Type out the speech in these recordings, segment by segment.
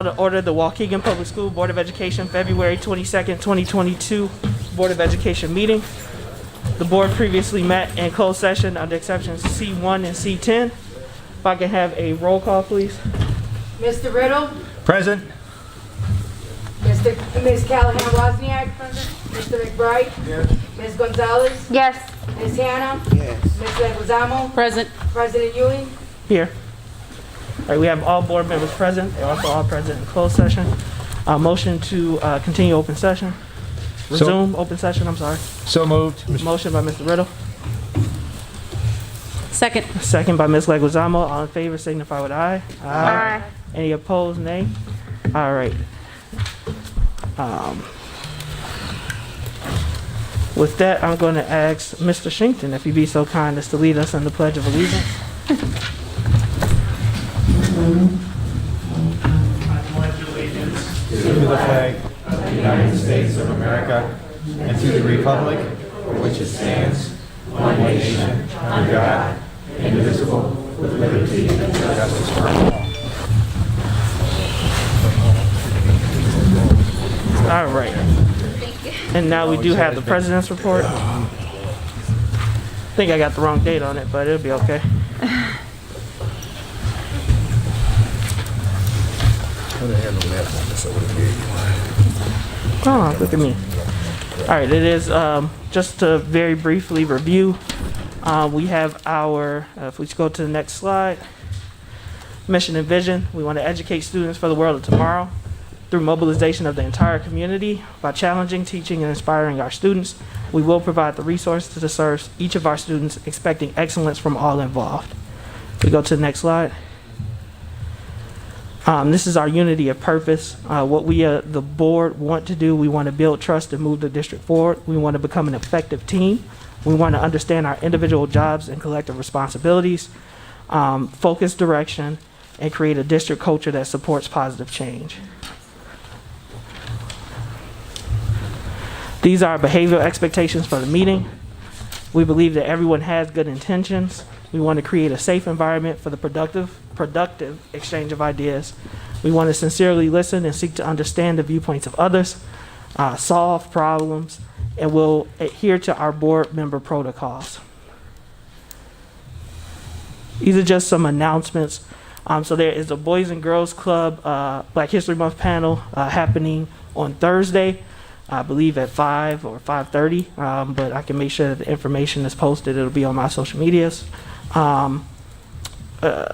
To order the Waukegan Public School Board of Education February 22nd, 2022 Board of Education meeting. The board previously met in closed session under exceptions C1 and C10. If I can have a roll call, please. Mr. Riddle? Present. Ms. Callahan-Wozniak? Present. Mr. McBride? Yes. Ms. Gonzalez? Yes. Ms. Hannah? Yes. Ms. Leguizamo? Present. President Ewing? Here. All right, we have all board members present. They're also all present in closed session. Motion to continue open session. Resume open session, I'm sorry. So moved. Motion by Mr. Riddle. Second. Second by Ms. Leguizamo. All in favor signify with aye. Aye. Any opposed, nay? All right. With that, I'm going to ask Mr. Shinkton if he'd be so kind as to lead us in the Pledge of Allegiance. I pledge allegiance To the flag of the United States of America and to the republic for which it stands, one nation, under God, indivisible, with liberty and justice for all. All right. And now we do have the President's report. I think I got the wrong date on it, but it'll be okay. Oh, look at me. All right, it is just to very briefly review. We have our, if we go to the next slide, mission and vision. We want to educate students for the world of tomorrow through mobilization of the entire community. By challenging, teaching, and inspiring our students, we will provide the resources to serve each of our students, expecting excellence from all involved. If we go to the next slide. This is our unity of purpose. What we, the board, want to do, we want to build trust and move the district forward. We want to become an effective team. We want to understand our individual jobs and collective responsibilities, focus direction, and create a district culture that supports positive change. These are our behavioral expectations for the meeting. We believe that everyone has good intentions. We want to create a safe environment for the productive exchange of ideas. We want to sincerely listen and seek to understand the viewpoints of others, solve problems, and will adhere to our board member protocols. These are just some announcements. So there is a Boys and Girls Club Black History Month panel happening on Thursday, I believe at 5 or 5:30, but I can make sure that the information is posted. It'll be on my social medias.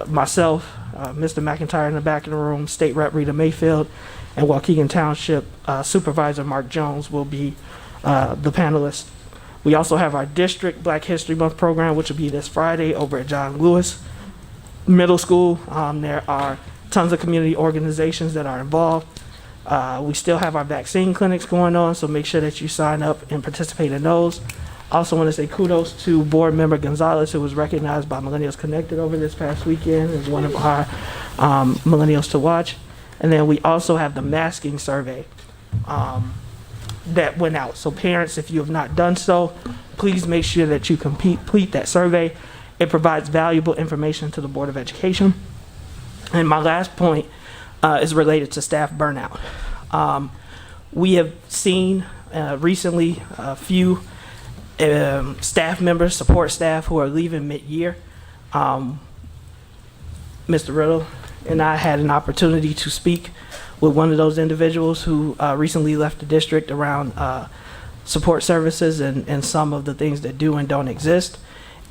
Myself, Mr. Mcintyre in the back of the room, State Rep Rita Mayfield, and Waukegan Township Supervisor Mark Jones will be the panelists. We also have our district Black History Month program, which will be this Friday over at John Lewis Middle School. There are tons of community organizations that are involved. We still have our vaccine clinics going on, so make sure that you sign up and participate in those. Also want to say kudos to board member Gonzalez, who was recognized by Millennials Connected over this past weekend as one of our millennials to watch. And then we also have the masking survey that went out. So parents, if you have not done so, please make sure that you complete that survey. It provides valuable information to the Board of Education. And my last point is related to staff burnout. We have seen recently a few staff members, support staff, who are leaving mid-year. Mr. Riddle and I had an opportunity to speak with one of those individuals who recently left the district around support services and some of the things that do and don't exist.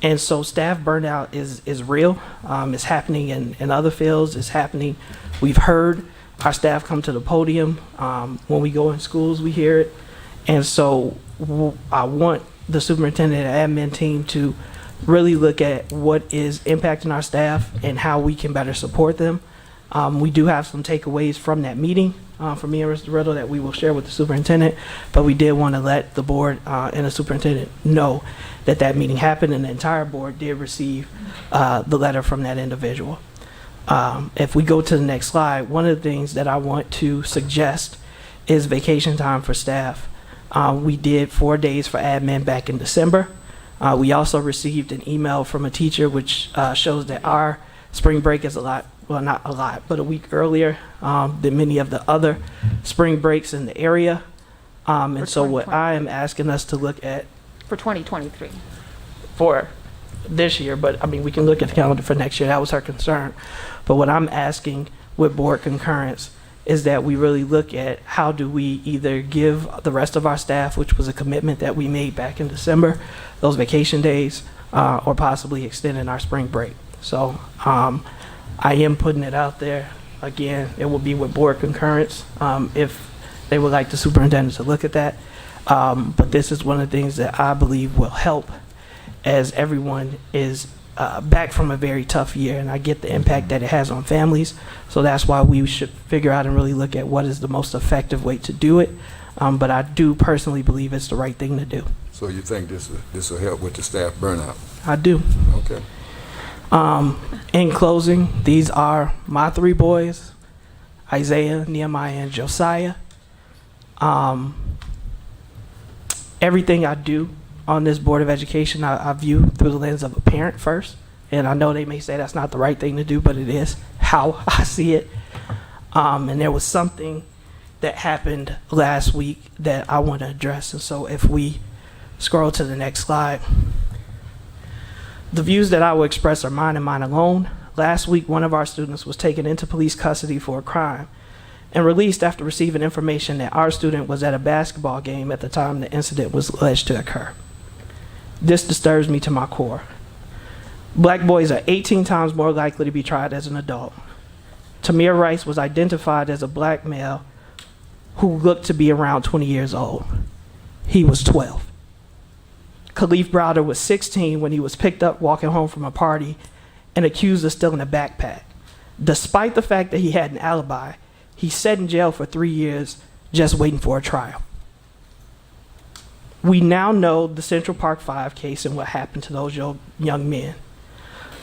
And so staff burnout is real. It's happening in other fields. It's happening. We've heard our staff come to the podium. When we go in schools, we hear it. And so I want the superintendent and admin team to really look at what is impacting our staff and how we can better support them. We do have some takeaways from that meeting from me and Mr. Riddle that we will share with the superintendent, but we did want to let the board and the superintendent know that that meeting happened, and the entire board did receive the letter from that individual. If we go to the next slide, one of the things that I want to suggest is vacation time for staff. We did 4 days for admin back in December. We also received an email from a teacher which shows that our spring break is a lot well, not a lot, but a week earlier than many of the other spring breaks in the area. And so what I am asking us to look at For 2023. for this year, but I mean, we can look at the calendar for next year. That was her concern. But what I'm asking with board concurrence is that we really look at how do we either give the rest of our staff, which was a commitment that we made back in December, those vacation days, or possibly extending our spring break. So I am putting it out there. Again, it will be with board concurrence if they would like the superintendent to look at that. But this is one of the things that I believe will help as everyone is back from a very tough year, and I get the impact that it has on families. So that's why we should figure out and really look at what is the most effective way to do it. But I do personally believe it's the right thing to do. So you think this will help with the staff burnout? I do. Okay. In closing, these are my three boys, Isaiah, Nehemiah, and Josiah. Everything I do on this Board of Education, I view through the lens of a parent first. And I know they may say that's not the right thing to do, but it is how I see it. And there was something that happened last week that I want to address. And so if we scroll to the next slide. The views that I will express are mine and mine alone. Last week, one of our students was taken into police custody for a crime and released after receiving information that our student was at a basketball game at the time the incident was alleged to occur. This disturbs me to my core. Black boys are 18 times more likely to be tried as an adult. Tamir Rice was identified as a black male who looked to be around 20 years old. He was 12. Khalif Browder was 16 when he was picked up walking home from a party and accused of stealing a backpack. Despite the fact that he had an alibi, he sat in jail for 3 years just waiting for a trial. We now know the Central Park 5 case and what happened to those young men.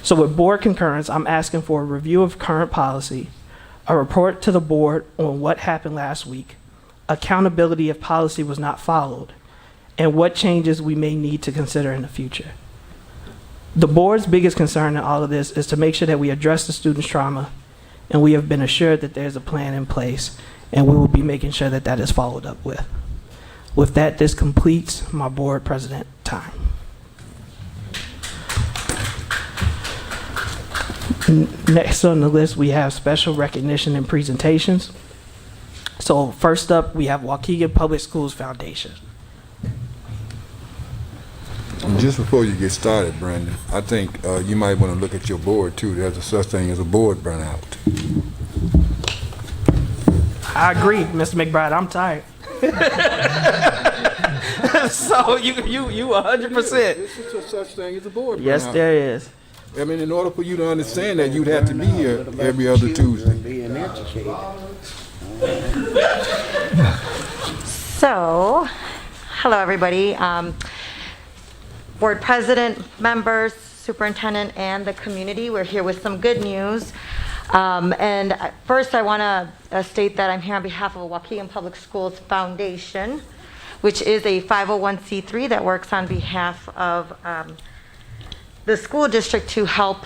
So with board concurrence, I'm asking for a review of current policy, a report to the board on what happened last week, accountability if policy was not followed, and what changes we may need to consider in the future. The board's biggest concern in all of this is to make sure that we address the students' trauma, and we have been assured that there's a plan in place, and we will be making sure that that is followed up with. With that, this completes my board president time. Next on the list, we have special recognition and presentations. So first up, we have Waukegan Public Schools Foundation. Just before you get started, Brandon, I think you might want to look at your board too. There's a such thing as a board burnout. I agree, Mr. McBride. I'm tired. So you 100%. This is a such thing as a board burnout. Yes, there is. I mean, in order for you to understand that, you'd have to be here every other Tuesday. Being educated. So, hello everybody. Board president, members, superintendent, and the community. We're here with some good news. And first I want to state that I'm here on behalf of Waukegan Public Schools Foundation, which is a 501c3 that works on behalf of the school district to help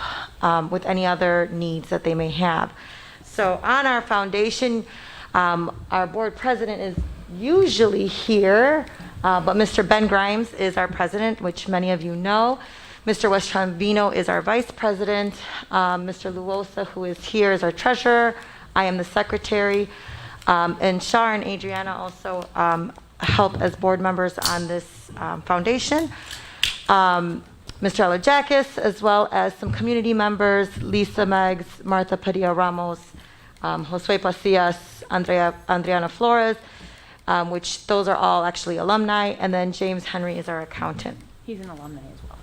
with any other needs that they may have. So on our foundation, our board president is usually here, but Mr. Ben Grimes is our president, which many of you know. Mr. Westronvino is our vice president. Mr. Luosa, who is here, is our treasurer. I am the secretary. And Shar and Adriana also help as board members on this foundation. Mr. Alajakis, as well as some community members, Lisa Meggs, Martha Padilla Ramos, Josue Pasillas, Andriana Flores, which those are all actually alumni, and then James Henry is our accountant. He's an alumni as well.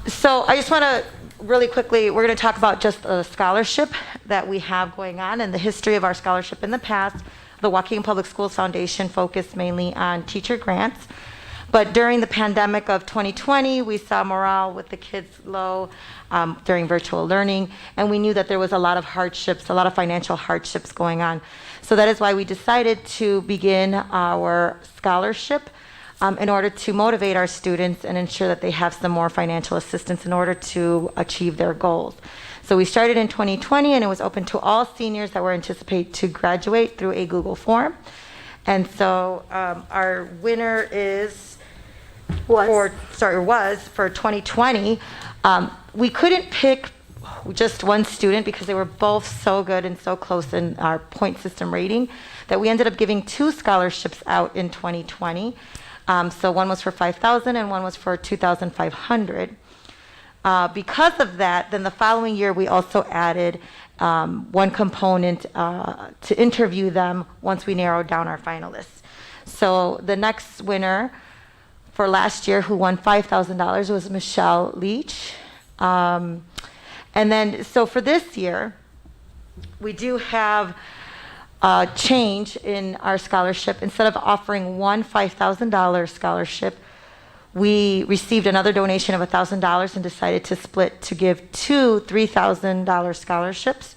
So I just want to really quickly, we're going to talk about just a scholarship that we have going on and the history of our scholarship in the past. The Waukegan Public Schools Foundation focused mainly on teacher grants. But during the pandemic of 2020, we saw morale with the kids low during virtual learning, and we knew that there was a lot of hardships, a lot of financial hardships going on. So that is why we decided to begin our scholarship in order to motivate our students and ensure that they have some more financial assistance in order to achieve their goals. So we started in 2020, and it was open to all seniors that were anticipated to graduate through a Google form. And so our winner was for 2020. We couldn't pick just one student because they were both so good and so close in our point system rating that we ended up giving 2 scholarships out in 2020. So one was for $5,000 and one was for $2,500. Because of that, then the following year we also added one component to interview them once we narrowed down our finalists. So the next winner for last year, who won $5,000, was Michelle Leach. And then, so for this year, we do have a change in our scholarship. Instead of offering one $5,000 scholarship, we received another donation of $1,000 and decided to split to give 2 $3,000 scholarships.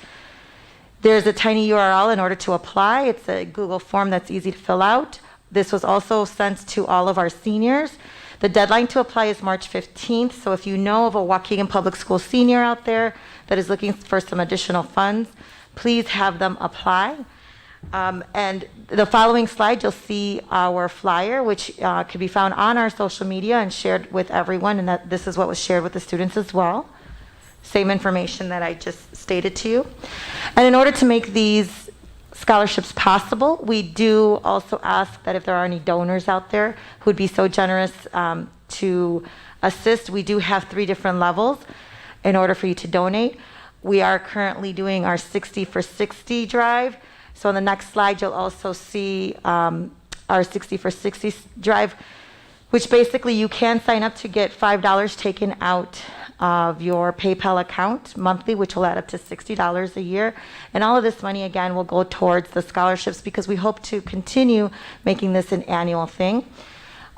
There's a tiny URL in order to apply. It's a Google form that's easy to fill out. This was also sent to all of our seniors. The deadline to apply is March 15th, so if you know of a Waukegan Public School senior out there that is looking for some additional funds, please have them apply. And the following slide, you'll see our flyer, which can be found on our social media and shared with everyone, and that this is what was shared with the students as well. Same information that I just stated to you. And in order to make these scholarships possible, we do also ask that if there are any donors out there who'd be so generous to assist, we do have 3 different levels in order for you to donate. We are currently doing our 60 for 60 drive. So on the next slide, you'll also see our 60 for 60 drive, which basically you can sign up to get $5 taken out of your PayPal account monthly, which will add up to $60 a year. And all of this money, again, will go towards the scholarships because we hope to continue making this an annual thing.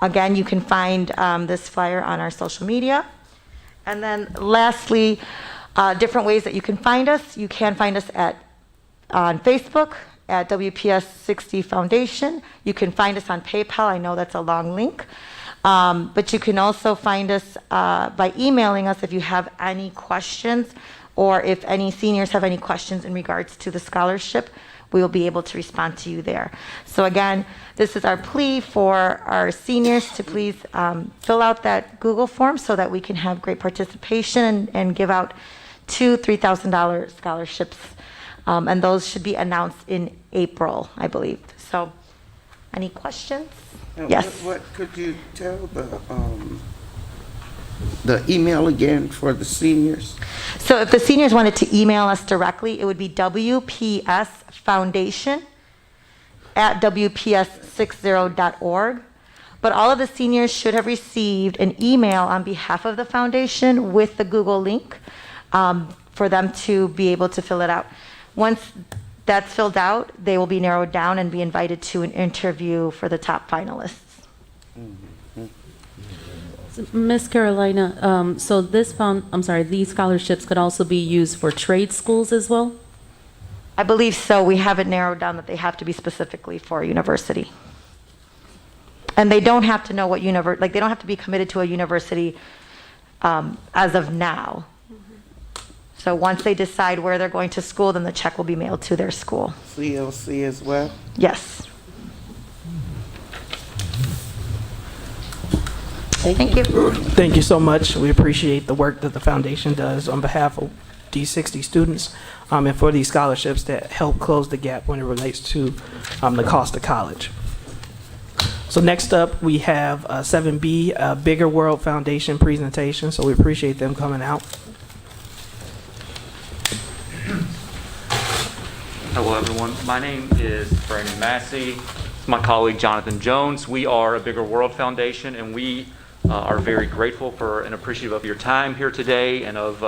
Again, you can find this flyer on our social media. And then lastly, different ways that you can find us. You can find us on Facebook at WPS 60 Foundation. You can find us on PayPal. I know that's a long link. But you can also find us by emailing us if you have any questions, or if any seniors have any questions in regards to the scholarship, we will be able to respond to you there. So again, this is our plea for our seniors to please fill out that Google form so that we can have great participation and give out 2 $3,000 scholarships. And those should be announced in April, I believe. So any questions? Yes. What could you tell the email again for the seniors? So if the seniors wanted to email us directly, it would be wpsfoundation@wps60.org. But all of the seniors should have received an email on behalf of the foundation with the Google link for them to be able to fill it out. Once that's filled out, they will be narrowed down and be invited to an interview for the top finalists. Miss Carolina, so these scholarships could also be used for trade schools as well? I believe so. We have it narrowed down that they have to be specifically for a university. And they don't have to know what they don't have to be committed to a university as of now. So once they decide where they're going to school, then the check will be mailed to their school. CLC as well? Yes. Thank you. Thank you so much. We appreciate the work that the foundation does on behalf of these 60 students and for these scholarships that help close the gap when it relates to the cost of college. So next up, we have 7B, Bigger World Foundation presentation. So we appreciate them coming out. Hello, everyone. My name is Brandon Massey. My colleague, Jonathan Jones. We are a Bigger World Foundation, and we are very grateful for and appreciative of your time here today and of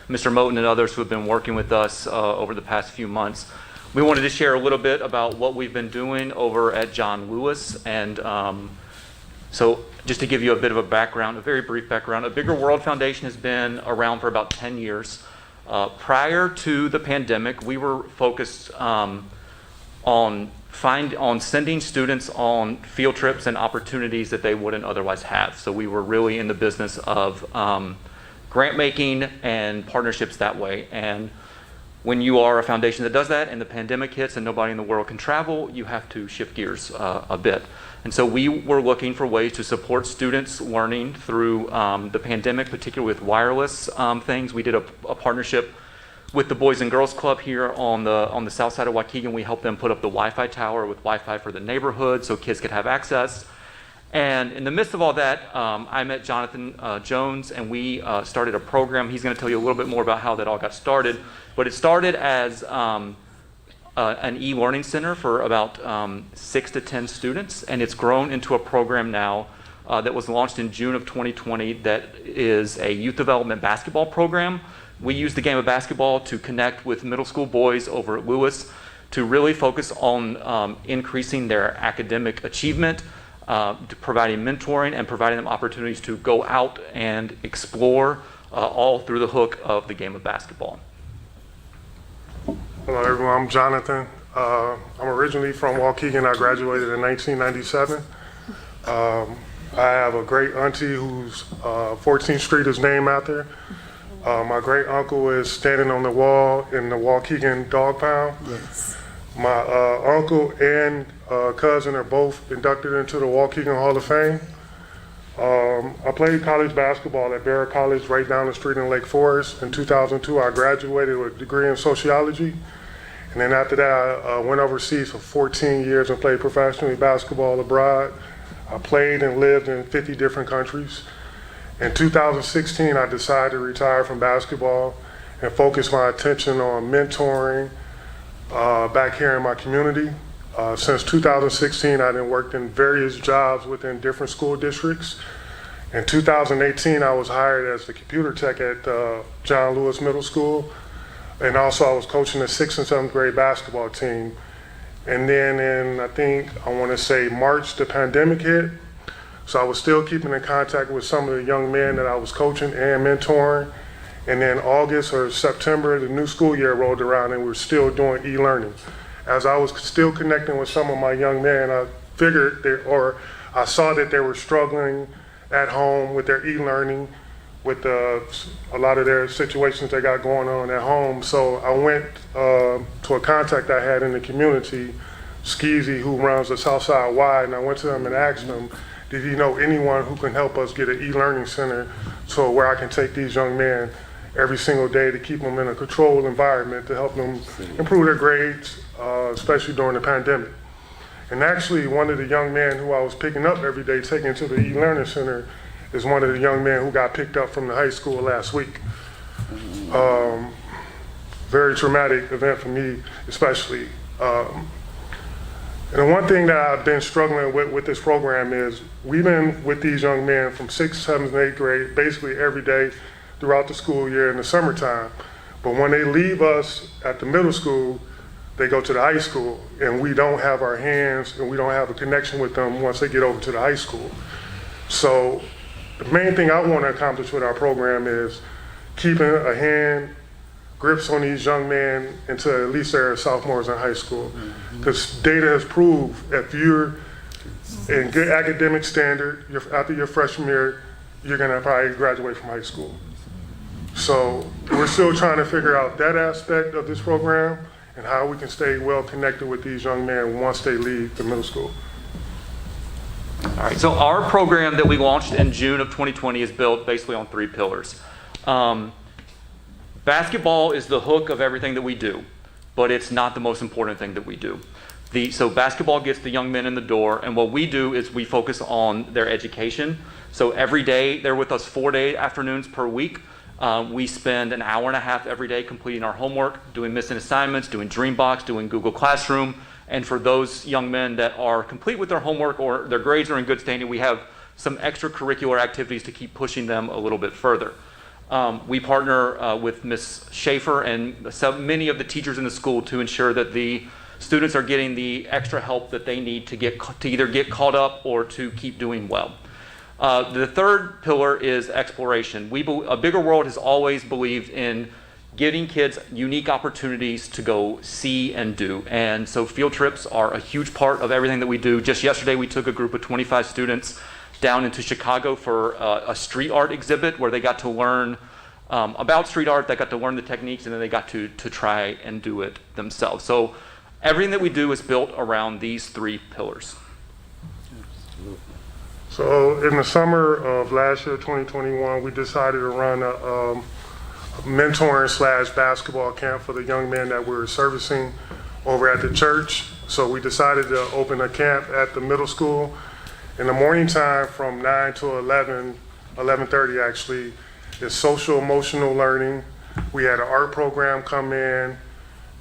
Mr. Moten and others who have been working with us over the past few months. We wanted to share a little bit about what we've been doing over at John Lewis. And so just to give you a bit of a background, a very brief background, a Bigger World Foundation has been around for about 10 years. Prior to the pandemic, we were focused on sending students on field trips and opportunities that they wouldn't otherwise have. So we were really in the business of grant making and partnerships that way. And when you are a foundation that does that and the pandemic hits and nobody in the world can travel, you have to shift gears a bit. And so we were looking for ways to support students learning through the pandemic, particularly with wireless things. We did a partnership with the Boys and Girls Club here on the south side of Waukegan. We helped them put up the Wi-Fi tower with Wi-Fi for the neighborhood so kids could have access. And in the midst of all that, I met Jonathan Jones, and we started a program. He's going to tell you a little bit more about how that all got started. But it started as an e-learning center for about 6 to 10 students, and it's grown into a program now that was launched in June of 2020 that is a youth development basketball program. We use the game of basketball to connect with middle school boys over at Lewis to really focus on increasing their academic achievement, to providing mentoring and providing them opportunities to go out and explore all through the hook of the game of basketball. Hello everyone, I'm Jonathan. I'm originally from Waukegan. I graduated in 1997. I have a great auntie whose 14th Street is named after. My great uncle is standing on the wall in the Waukegan dog pound. Yes. My uncle and cousin are both inducted into the Waukegan Hall of Fame. I played college basketball at Barrett College right down the street in Lake Forest. In 2002, I graduated with a degree in sociology. And then after that, I went overseas for 14 years and played professionally basketball abroad. I played and lived in 50 different countries. In 2016, I decided to retire from basketball and focus my attention on mentoring back here in my community. Since 2016, I've worked in various jobs within different school districts. In 2018, I was hired as the computer tech at John Lewis Middle School. And also I was coaching the 6th and 7th grade basketball team. And then in, I want to say March, the pandemic hit. So I was still keeping in contact with some of the young men that I was coaching and mentoring. And then August or September, the new school year rolled around and we were still doing e-learning. As I was still connecting with some of my young men, I I saw that they were struggling at home with their e-learning, with a lot of their situations they got going on at home. So I went to a contact I had in the community, Skeezy, who runs the Southside Y, and I went to him and asked him, did he know anyone who can help us get an e-learning center so where I can take these young men every single day to keep them in a controlled environment to help them improve their grades, especially during the pandemic. And actually, one of the young men who I was picking up every day, taking to the e-learning center, is one of the young men who got picked up from the high school last week. Very traumatic event for me, especially. And the one thing that I've been struggling with this program is we've been with these young men from 6th, 7th, and 8th grade basically every day throughout the school year in the summertime. But when they leave us at the middle school, they go to the high school, and we don't have our hands and we don't have a connection with them once they get over to the high school. So the main thing I want to accomplish with our program is keeping a hand grips on these young men until at least they're sophomores in high school. Because data has proved if you're in good academic standard, after your freshman year, you're gonna probably graduate from high school. So we're still trying to figure out that aspect of this program and how we can stay well connected with these young men once they leave the middle school. All right, so our program that we launched in June of 2020 is built basically on 3 pillars. Basketball is the hook of everything that we do, but it's not the most important thing that we do. So basketball gets the young men in the door, and what we do is we focus on their education. So every day, they're with us 4 afternoons per week. We spend an hour and a half every day completing our homework, doing missing assignments, doing Dreambox, doing Google Classroom. And for those young men that are complete with their homework or their grades are in good standing, we have some extracurricular activities to keep pushing them a little bit further. We partner with Ms. Schaefer and many of the teachers in the school to ensure that the students are getting the extra help that they need to either get caught up or to keep doing well. The third pillar is exploration. A Bigger World has always believed in giving kids unique opportunities to go see and do. And so field trips are a huge part of everything that we do. Just yesterday, we took a group of 25 students down into Chicago for a street art exhibit where they got to learn about street art, that got to learn the techniques, and then they got to try and do it themselves. So everything that we do is built around these 3 pillars. So in the summer of last year, 2021, we decided to run a mentoring / basketball camp for the young men that we were servicing over at the church. So we decided to open a camp at the middle school in the morning time from 9 to 11:30 actually. It's social emotional learning. We had an art program come in,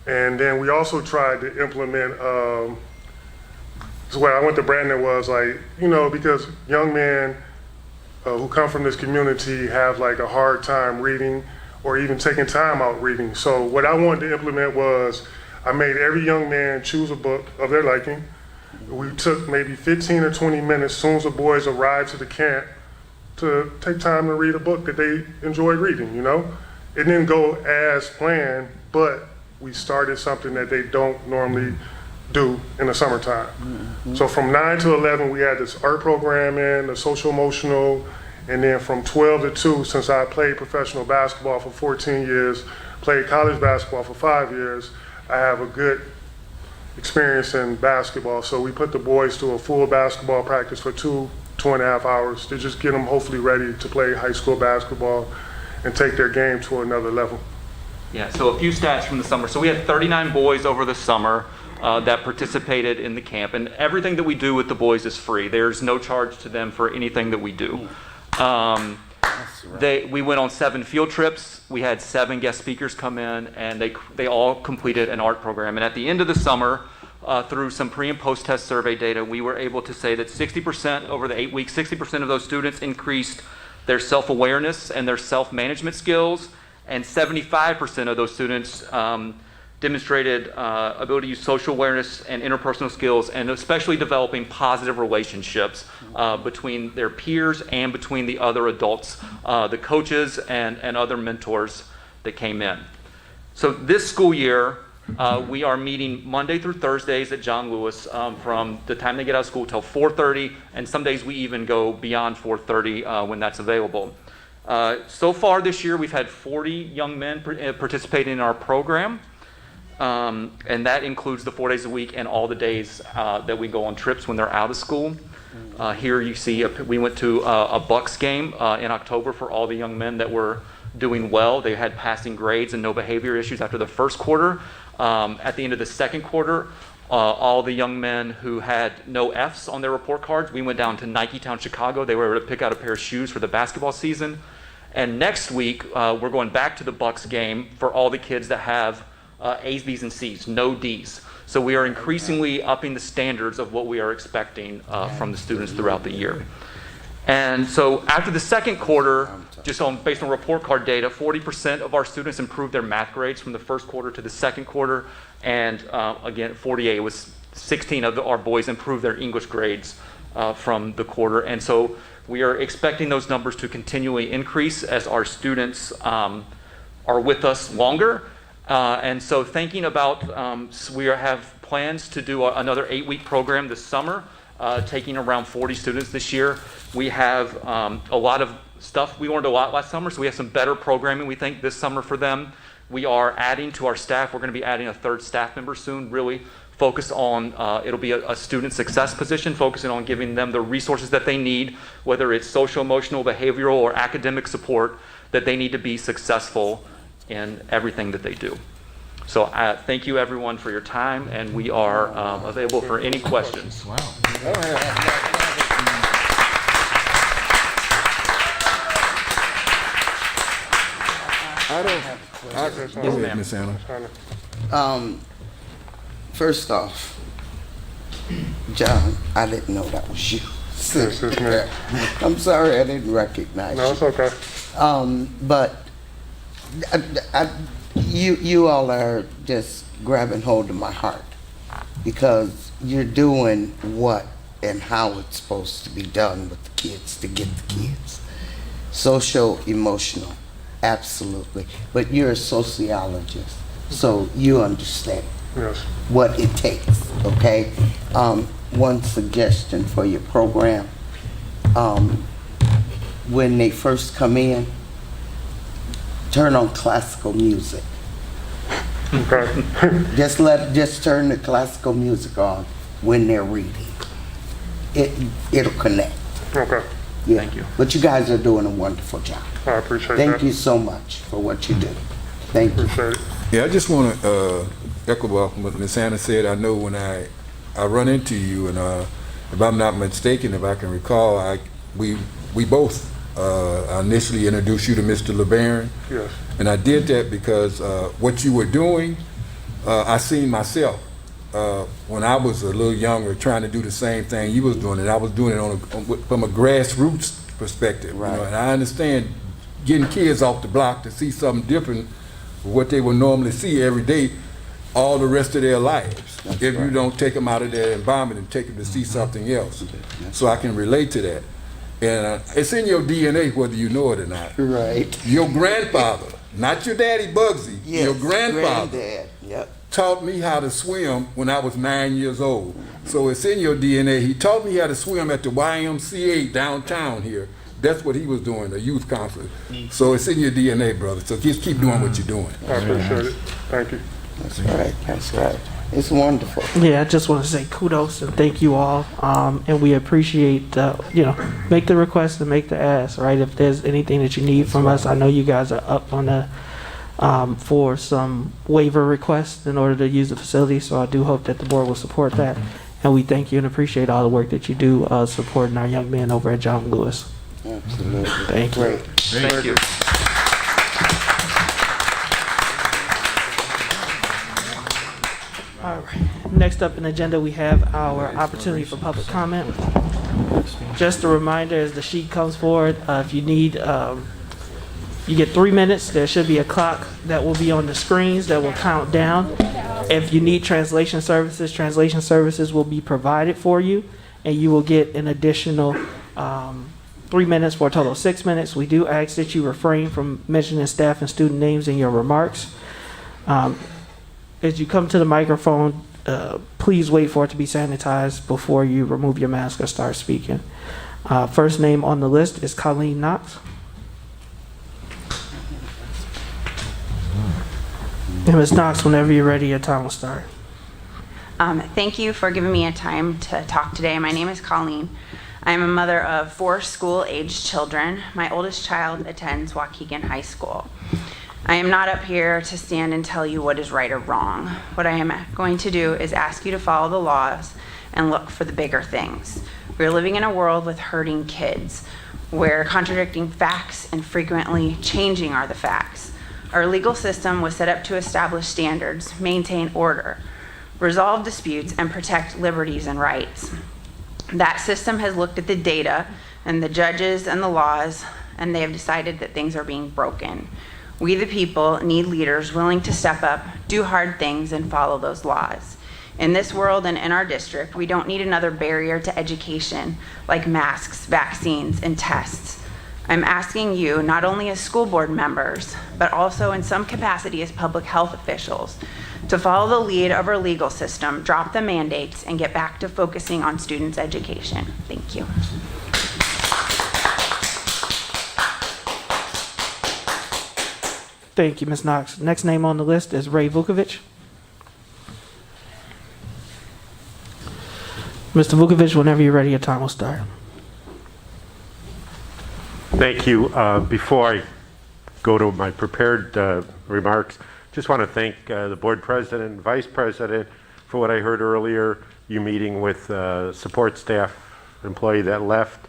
and then we also tried to implement so what I went to Brandon was like, you know, because young men who come from this community have like a hard time reading or even taking time out reading. So what I wanted to implement was I made every young man choose a book of their liking. We took maybe 15 or 20 minutes as soon as the boys arrived to the camp to take time to read a book that they enjoyed reading, you know? It didn't go as planned, but we started something that they don't normally do in the summertime. So from 9 to 11, we had this art program in, the social emotional, and then from 12 to 2, since I played professional basketball for 14 years, played college basketball for 5 years, I have a good experience in basketball. So we put the boys through a full basketball practice for 2.5 hours to just get them hopefully ready to play high school basketball and take their game to another level. Yeah, so a few stats from the summer. So we had 39 boys over the summer that participated in the camp, and everything that we do with the boys is free. There's no charge to them for anything that we do. We went on 7 field trips. We had 7 guest speakers come in, and they all completed an art program. And at the end of the summer, through some pre and post test survey data, we were able to say that 60% over the 8 weeks, 60% of those students increased their self-awareness and their self-management skills, and 75% of those students demonstrated ability to use social awareness and interpersonal skills, and especially developing positive relationships between their peers and between the other adults, the coaches and other mentors that came in. So this school year, we are meeting Monday through Thursdays at John Lewis from the time they get out of school till 4:30, and some days we even go beyond 4:30 when that's available. So far this year, we've had 40 young men participating in our program. And that includes the 4 days a week and all the days that we go on trips when they're out of school. Here you see we went to a Bucks game in October for all the young men that were doing well. They had passing grades and no behavior issues after the first quarter. At the end of the second quarter, all the young men who had no Fs on their report cards, we went down to Nike Town, Chicago. They were able to pick out a pair of shoes for the basketball season. And next week, we're going back to the Bucks game for all the kids that have A's, B's, and C's, no D's. So we are increasingly upping the standards of what we are expecting from the students throughout the year. And so after the second quarter, based on report card data, 40% of our students improved their math grades from the first quarter to the second quarter. And again, 48 was 16 of our boys improved their English grades from the quarter. And so we are expecting those numbers to continually increase as our students are with us longer. And so thinking about, we have plans to do another 8-week program this summer, taking around 40 students this year. We have a lot of stuff. We learned a lot last summer, so we have some better programming, we think, this summer for them. We are adding to our staff. We're going to be adding a 3rd staff member soon, really focus on, it'll be a student success position, focusing on giving them the resources that they need, whether it's social, emotional, behavioral, or academic support that they need to be successful in everything that they do. So thank you everyone for your time, and we are available for any questions. Wow. Go ahead, Ms. Anna. First off, John, I didn't know that was you. Yes, it's me. I'm sorry I didn't recognize No, you. it's okay. But you all are just grabbing hold of my heart, because you're doing what and how it's supposed to be done with the kids, to get the kids. Social, emotional, absolutely. But you're a sociologist, so you understand Yes. what it takes, okay? One suggestion for your program, when they first come in, turn on classical music. Okay. Just turn the classical music on when they're reading. It'll connect. Okay. Yeah. Thank you. But you guys are doing a wonderful job. I appreciate that. Thank you so much for what you do. Thank you. Appreciate it. Yeah, I just want to echo what Ms. Hannah said. I know when I run into you, and if I'm not mistaken, if I can recall, we both initially introduced you to Mr. LeBaron. Yes. And I did that because what you were doing, I seen myself when I was a little younger, trying to do the same thing you was doing, and I was doing it from a grassroots perspective. Right. You know, and I understand getting kids off the block to see something different from what they would normally see every day all the rest of their lives. That's if you right. don't take them out of their environment and take them to see something else. So I can relate to that. And it's in your DNA whether you know it or not. Right. Your grandfather, not your daddy Bugsy, Yes, your grandfather granddad. Yep. taught me how to swim when I was 9 years old. So it's in your DNA. He taught me how to swim at the YMCA downtown here. That's what he was doing, a youth concert. So it's in your DNA, brother. So just keep doing what you're doing. I appreciate it. Thank you. That's right. That's right. It's wonderful. Yeah, I just want to say kudos and thank you all. And we appreciate, make the request and make the ask, right? If there's anything that you need from us, I know you guys are up on the, for some waiver requests in order to use the facility. So I do hope that the board will support that. And we thank you and appreciate all the work that you do supporting our young men over at John Lewis. Absolutely. Thank you. Great. Thank you. All right. Next up in the agenda, we have our opportunity for public comment. Just a reminder, as the sheet comes forward, if you need, you get 3 minutes. There should be a clock that will be on the screens that will count down. If you need translation services will be provided for you, and you will get an additional 3 minutes for a total of 6 minutes. We do ask that you refrain from mentioning staff and student names in your remarks. As you come to the microphone, please wait for it to be sanitized before you remove your mask or start speaking. First name on the list is Colleen Knox. And Ms. Knox, whenever you're ready, your time will start. Thank you for giving me a time to talk today. My name is Colleen. I am a mother of 4 school-aged children. My oldest child attends Waukegan High School. I am not up here to stand and tell you what is right or wrong. What I am going to do is ask you to follow the laws and look for the bigger things. We're living in a world with hurting kids, where contradicting facts and frequently changing are the facts. Our legal system was set up to establish standards, maintain order, resolve disputes, and protect liberties and rights. That system has looked at the data and the judges and the laws, and they have decided that things are being broken. We, the people, need leaders willing to step up, do hard things, and follow those laws. In this world and in our district, we don't need another barrier to education like masks, vaccines, and tests. I'm asking you, not only as school board members, but also in some capacity as public health officials, to follow the lead of our legal system, drop the mandates, and get back to focusing on students' education. Thank you. Thank you, Ms. Knox. Next name on the list is Ray Vukovic. Mr. Vukovic, whenever you're ready, your time will start. Thank you. Before I go to my prepared remarks, just want to thank the board president and vice president for what I heard earlier, you meeting with support staff employee that left.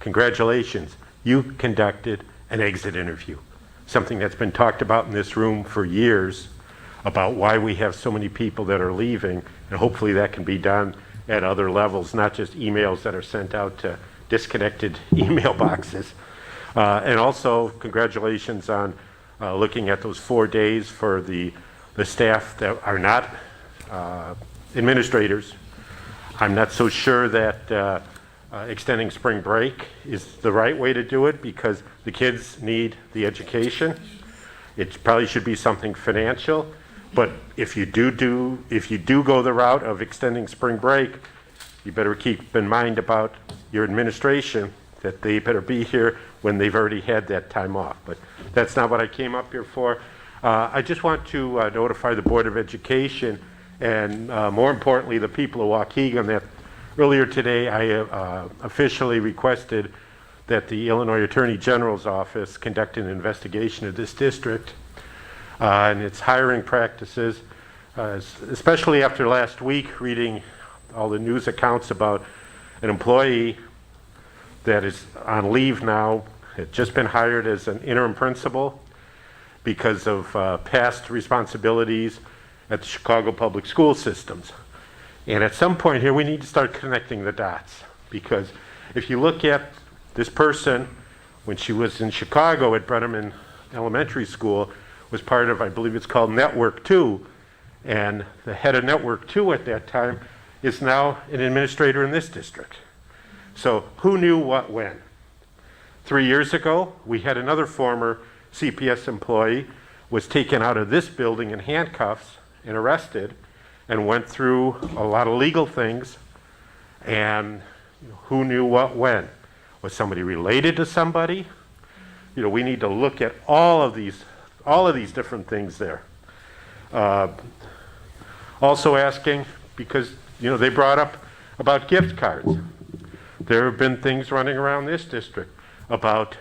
Congratulations. You conducted an exit interview, something that's been talked about in this room for years about why we have so many people that are leaving, and hopefully that can be done at other levels, not just emails that are sent out to disconnected email boxes. And also, congratulations on looking at those 4 days for the staff that are not administrators. I'm not so sure that extending spring break is the right way to do it, because the kids need the education. It probably should be something financial, but if you do go the route of extending spring break, you better keep in mind about your administration that they better be here when they've already had that time off. But that's not what I came up here for. I just want to notify the Board of Education and more importantly, the people of Waukegan that earlier today I officially requested that the Illinois Attorney General's office conduct an investigation of this district and its hiring practices, especially after last week reading all the news accounts about an employee that is on leave now, had just been hired as an interim principal because of past responsibilities at the Chicago public school systems. And at some point here, we need to start connecting the dots, because if you look at this person, when she was in Chicago at Brenneman Elementary School, was part of, I believe it's called Network 2, and the head of Network 2 at that time is now an administrator in this district. So who knew what when? 3 years ago, we had another former CPS employee was taken out of this building in handcuffs and arrested and went through a lot of legal things, and who knew what when? Was somebody related to somebody? We need to look at all of these different things there. Also asking, because they brought up about gift cards. There have been things running around this district about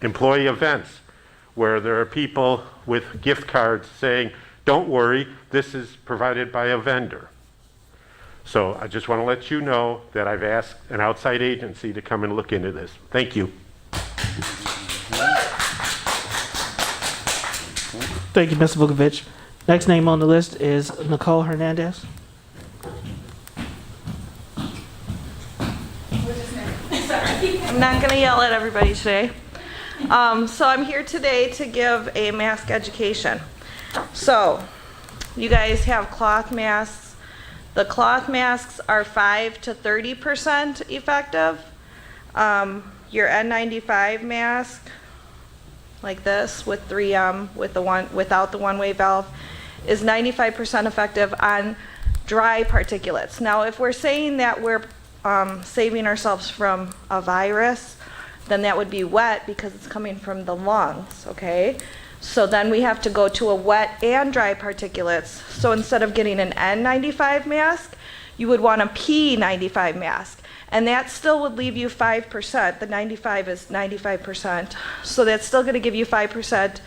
employee events where there are people with gift cards saying, don't worry, this is provided by a vendor. So I just want to let you know that I've asked an outside agency to come and look into this. Thank you. Thank you, Mr. Vukovich. Next name on the list is Nicole Hernandez. I'm not going to yell at everybody today. So I'm here today to give a mask education. So you guys have cloth masks. The cloth masks are 5 to 30% effective. Your N95 mask, like this with 3M without the one-way valve, is 95% effective on dry particulates. Now, if we're saying that we're saving ourselves from a virus, then that would be wet because it's coming from the lungs, okay? So then we have to go to a wet and dry particulates. So instead of getting an N95 mask, you would want a P95 mask. And that still would leave you 5%. The 95 is 95%. So that's still going to give you 5%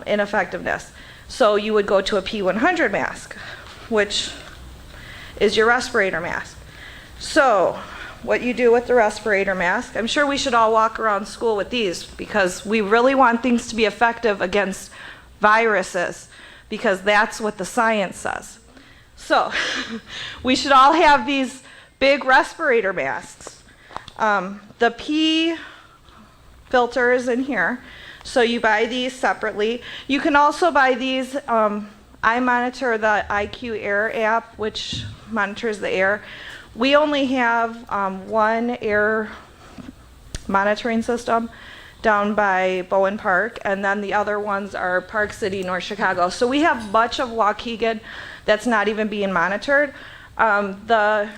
ineffectiveness. So you would go to a P100 mask, which is your respirator mask. So what you do with the respirator mask, I'm sure we should all walk around school with these because we really want things to be effective against viruses because that's what the science says. So we should all have these big respirator masks. The P filter is in here. So you buy these separately. You can also buy these. I monitor the IQ Air app, which monitors the air. We only have one air monitoring system down by Bowen Park, and then the other ones are Park City, North Chicago. So we have much of Waukegan that's not even being monitored. The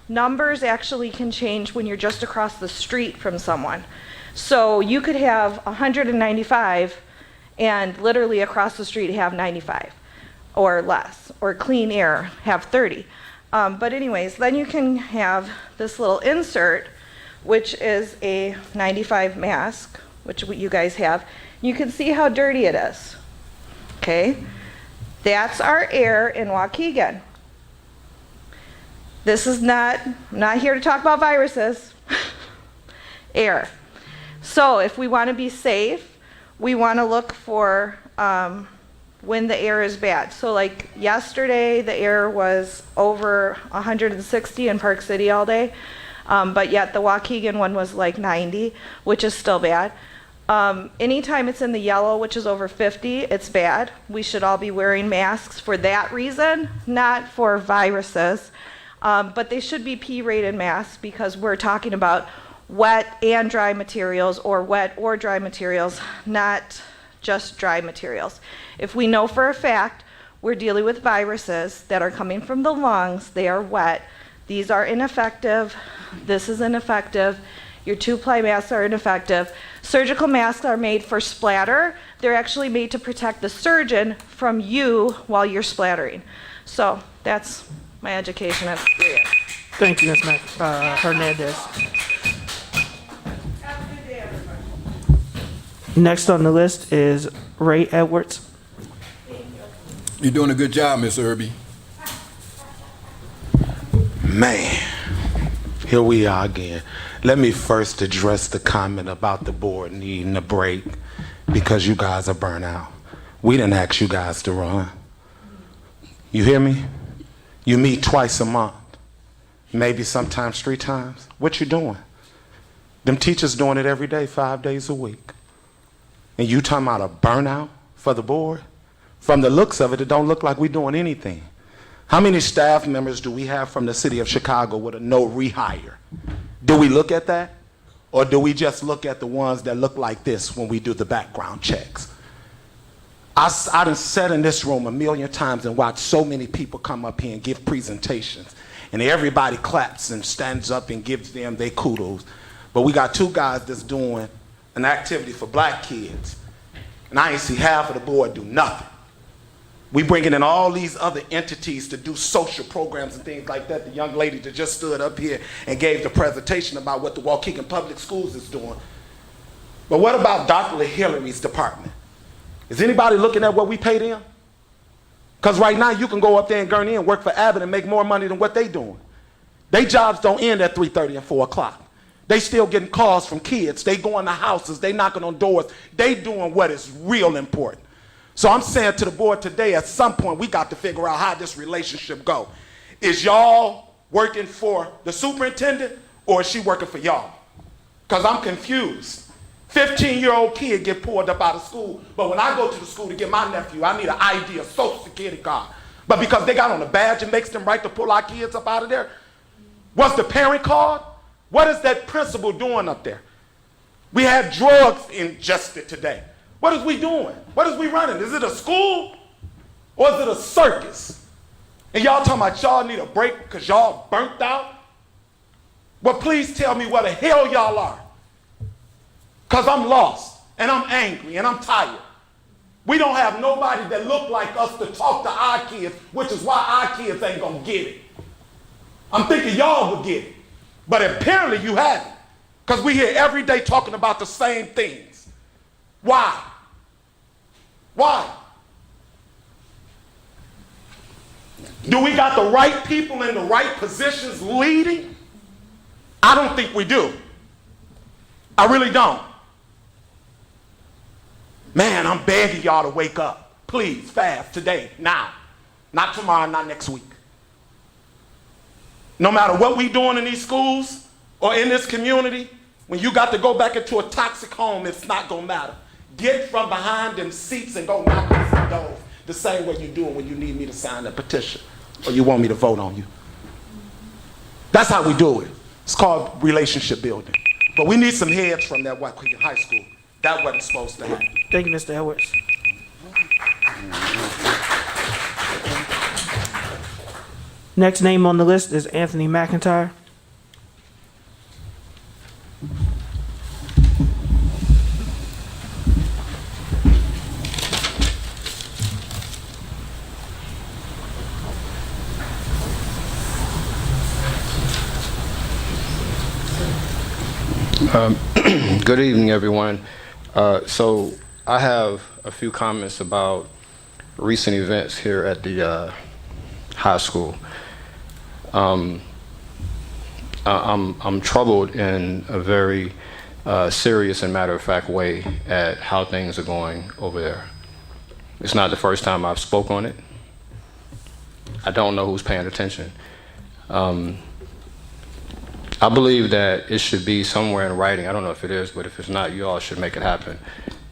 numbers actually can change when you're just across the street from someone. So you could have 195 and literally across the street have 95 or less, or clean air have 30. But anyways, then you can have this little insert, which is a 95 mask, which you guys have. You can see how dirty it is. Okay? That's our air in Waukegan. This is I'm not here to talk about viruses. Air. So if we want to be safe, we want to look for when the air is bad. So like yesterday, the air was over 160 in Park City all day, but yet the Waukegan one was like 90, which is still bad. Anytime it's in the yellow, which is over 50, it's bad. We should all be wearing masks for that reason, not for viruses. But they should be P-rated masks because we're talking about wet and dry materials, or wet or dry materials, not just dry materials. If we know for a fact we're dealing with viruses that are coming from the lungs, they are wet, these are ineffective, this is ineffective, your 2-ply masks are ineffective. Surgical masks are made for splatter. They're actually made to protect the surgeon from you while you're splattering. So that's my education experience. Thank you, Ms. Hernandez. Next on the list is Ray Edwards. You're doing a good job, Miss Irby. Man, here we are again. Let me first address the comment about the board needing a break because you guys are burnt out. We didn't ask you guys to run. You hear me? You meet twice a month, maybe sometimes 3 times. What you doing? Them teachers doing it every day, 5 days a week. And you talking about a burnout for the board? From the looks of it, it don't look like we're doing anything. How many staff members do we have from the city of Chicago with a no rehire? Do we look at that? Or do we just look at the ones that look like this when we do the background checks? I done sat in this room a million times and watched so many people come up here and give presentations. And everybody claps and stands up and gives them their kudos. But we got 2 guys that's doing an activity for black kids. And I ain't see half of the board do nothing. We bringing in all these other entities to do social programs and things like that. The young lady that just stood up here and gave the presentation about what the Waukegan Public Schools is doing. But what about Dr. Hillary's department? Is anybody looking at what we pay them? Because right now you can go up there in Gurney and work for Abbott and make more money than what they doing. They jobs don't end at 3:30 and 4 o'clock. They still getting calls from kids. They going to houses. They knocking on doors. They doing what is real important. So I'm saying to the board today, at some point, we got to figure out how this relationship go. Is y'all working for the superintendent or is she working for y'all? Because I'm confused. 15-year-old kid get pulled up out of school, but when I go to the school to get my nephew, I need an ID, a social security card. But because they got on a badge, it makes them right to pull our kids up out of there. What's the parent card? What is that principal doing up there? We had drugs ingested today. What is we doing? What is we running? Is it a school or is it a circus? And y'all talking about y'all need a break because y'all burnt out? Well, please tell me where the hell y'all are. Because I'm lost and I'm angry and I'm tired. We don't have nobody that look like us to talk to our kids, which is why our kids ain't gonna get it. I'm thinking y'all would get it. But apparently you haven't. Because we hear every day talking about the same things. Why? Why? Do we got the right people in the right positions leading? I don't think we do. I really don't. Man, I'm begging y'all to wake up. Please, fast, today, now. Not tomorrow, not next week. No matter what we doing in these schools or in this community, when you got to go back into a toxic home, it's not gonna matter. Get from behind them seats and go knock on some doors the same way you do it when you need me to sign a petition or you want me to vote on you. That's how we do it. It's called relationship building. But we need some heads from that Waukegan High School. That wasn't supposed to happen. Thank you, Mr. Edwards. Next name on the list is Anthony Mcintyre. Good evening, everyone. So I have a few comments about recent events here at the high school. I'm troubled in a very serious and matter-of-fact way at how things are going over there. It's not the first time I've spoke on it. I don't know who's paying attention. I believe that it should be somewhere in writing. I don't know if it is, but if it's not, you all should make it happen.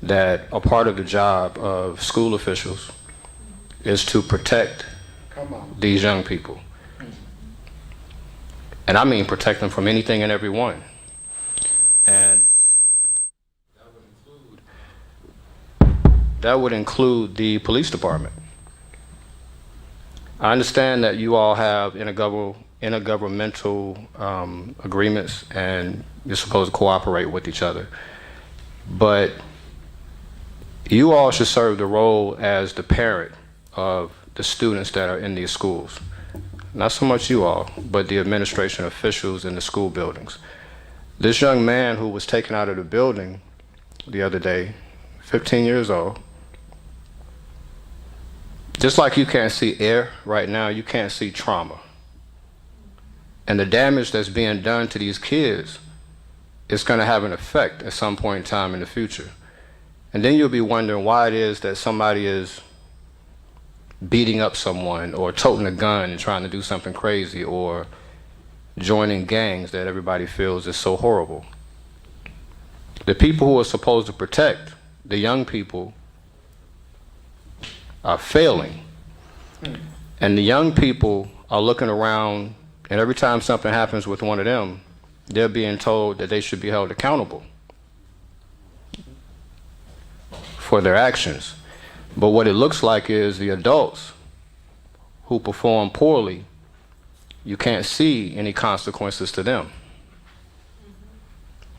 That a part of the job of school officials is to protect these young people. And I mean protect them from anything and everyone. And that would include the police department. I understand that you all have intergovernmental agreements, and you're supposed to cooperate with each other. But you all should serve the role as the parent of the students that are in these schools. Not so much you all, but the administration officials in the school buildings. This young man who was taken out of the building the other day, 15 years old, just like you can't see air right now, you can't see trauma. And the damage that's being done to these kids is going to have an effect at some point in time in the future. And then you'll be wondering why it is that somebody is beating up someone or toting a gun and trying to do something crazy or joining gangs that everybody feels is so horrible. The people who are supposed to protect the young people are failing. And the young people are looking around, and every time something happens with one of them, they're being told that they should be held accountable for their actions. But what it looks like is the adults who perform poorly, you can't see any consequences to them.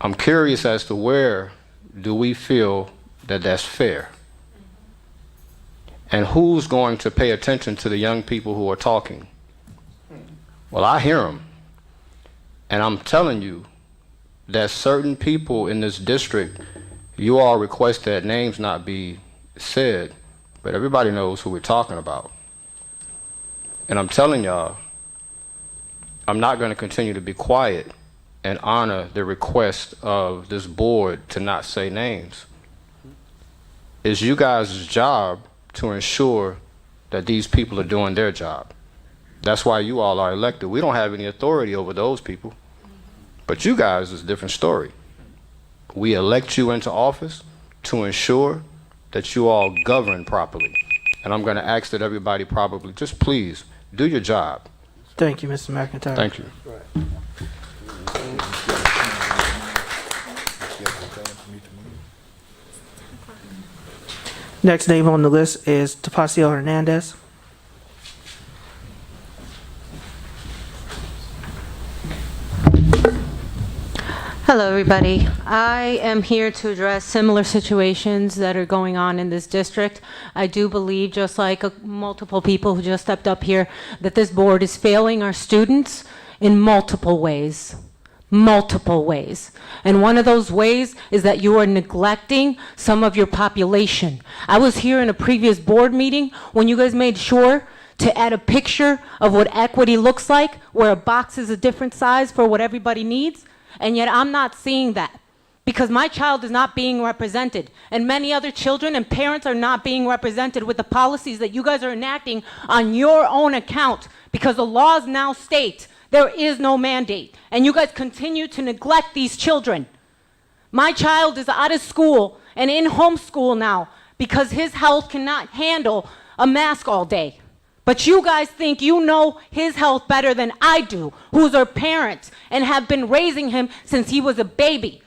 I'm curious as to where do we feel that that's fair? And who's going to pay attention to the young people who are talking? Well, I hear them. And I'm telling you that certain people in this district, you all request that names not be said, but everybody knows who we're talking about. And I'm telling y'all, I'm not going to continue to be quiet and honor the request of this board to not say names. It's you guys' job to ensure that these people are doing their job. That's why you all are elected. We don't have any authority over those people. But you guys is a different story. We elect you into office to ensure that you all govern properly. And I'm going to ask that everybody probably just please do your job. Thank you, Mr. McIntyre. Thank you. Next name on the list is Tapasio Hernandez. Hello, everybody. I am here to address similar situations that are going on in this district. I do believe, just like multiple people who just stepped up here, that this board is failing our students in multiple ways. Multiple ways. And one of those ways is that you are neglecting some of your population. I was here in a previous board meeting when you guys made sure to add a picture of what equity looks like, where a box is a different size for what everybody needs. And yet I'm not seeing that because my child is not being represented, and many other children and parents are not being represented with the policies that you guys are enacting on your own account, because the laws now state there is no mandate, and you guys continue to neglect these children. My child is out of school and in homeschool now because his health cannot handle a mask all day. But you guys think you know his health better than I do, who's our parents and have been raising him since he was a baby.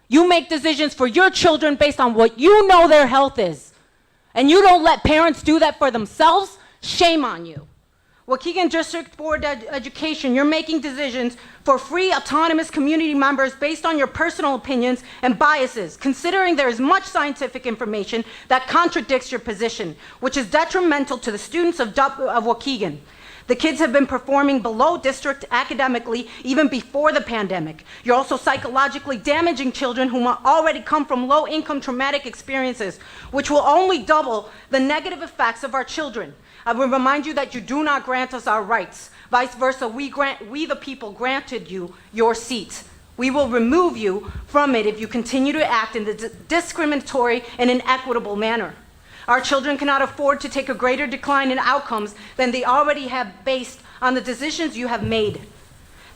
You make decisions for your children based on what you know their health is. And you don't let parents do that for themselves? Shame on you. Waukegan District Board of Education, you're making decisions for free autonomous community members based on your personal opinions and biases, considering there is much scientific information that contradicts your position, which is detrimental to the students of Waukegan. The kids have been performing below district academically even before the pandemic. You're also psychologically damaging children who already come from low-income traumatic experiences, which will only double the negative effects of our children. I will remind you that you do not grant us our rights. Vice versa, we the people granted you your seats. We will remove you from it if you continue to act in the discriminatory and inequitable manner. Our children cannot afford to take a greater decline in outcomes than they already have based on the decisions you have made.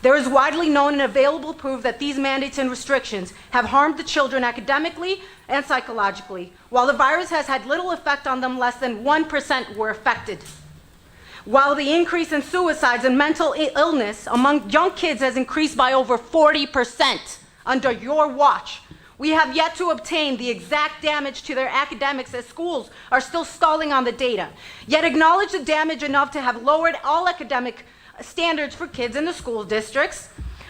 There is widely known and available proof that these mandates and restrictions have harmed the children academically and psychologically. While the virus has had little effect on them, less than 1% were affected. While the increase in suicides and mental illness among young kids has increased by over 40% under your watch, we have yet to obtain the exact damage to their academics, as schools are still stalling on the data. Yet acknowledge the damage enough to have lowered all academic standards for kids in the school districts,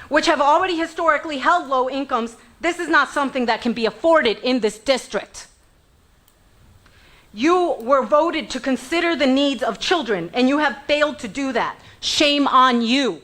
which have already historically held low incomes. This is not something that can be afforded in this district. You were voted to consider the needs of children, and you have failed to do that. Shame on you.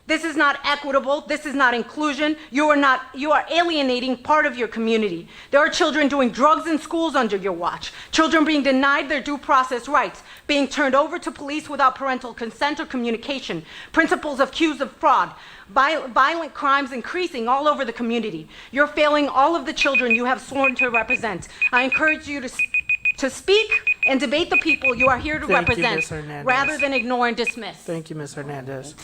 This is not equitable. This is not inclusion. You are alienating part of your community. There are children doing drugs in schools under your watch, children being denied their due process rights, being turned over to police without parental consent or communication, principals accused of fraud, violent crimes increasing all over the community. You're failing all of the children you have sworn to represent. I encourage you to speak and debate the people you are here to Thank you, represent, Ms. Hernandez. rather than ignore and dismiss. Thank you, Ms. Hernandez.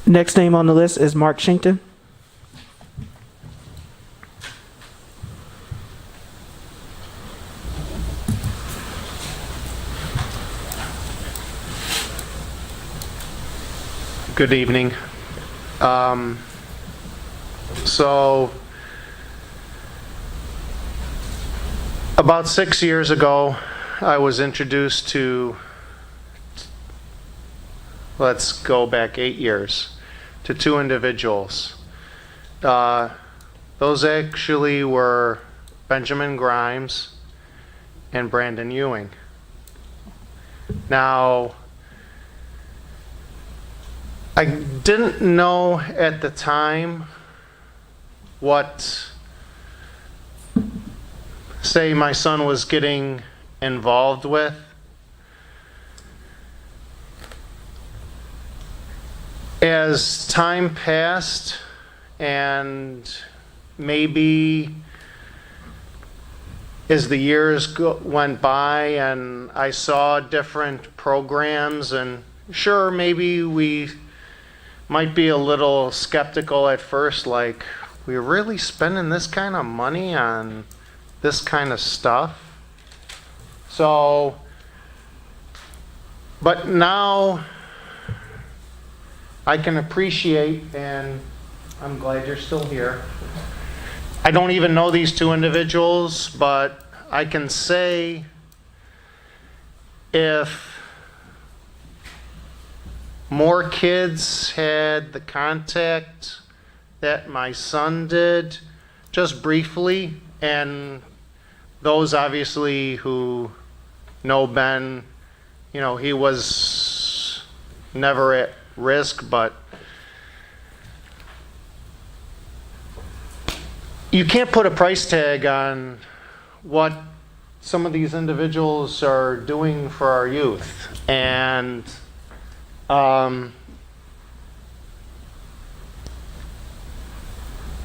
Next name on the list is Mark Shinkton. Good evening. So, about 6 years ago, I was introduced to, let's go back 8 years, to two individuals. Those actually were Benjamin Grimes and Brandon Ewing. Now, I didn't know at the time what, say, my son was getting involved with. As time passed and maybe as the years went by and I saw different programs, and sure, maybe we might be a little skeptical at first, like, we're really spending this kind of money on this kind of stuff. So, but now I can appreciate, and I'm glad you're still here. I don't even know these two individuals, but I can say if more kids had the contact that my son did, just briefly, and those obviously who know Ben, you know, he was never at risk, but you can't put a price tag on what some of these individuals are doing for our youth. And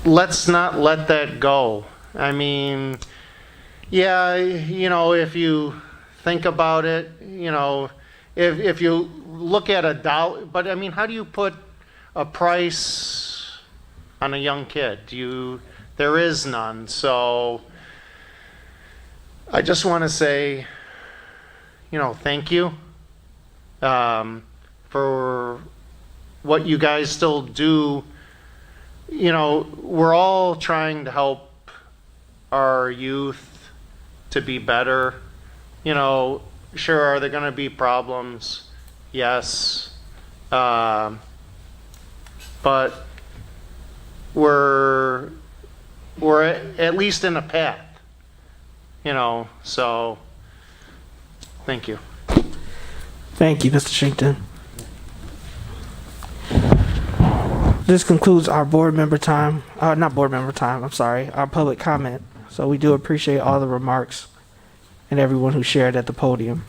let's not let that go. I mean, yeah, you know, if you think about it, you know, if you look at a dollar, but I mean, how do you put a price on a young kid? There is none. So I just want to say, you know, thank you for what you guys still do. You know, we're all trying to help our youth to be better. You know, sure, are there going to be problems? Yes. But we're at least in a path, you know, so thank you. Thank you, Mr. Shinkton. This concludes our board member time, not board member time, I'm sorry, our public comment. So we do appreciate all the remarks and everyone who shared at the podium.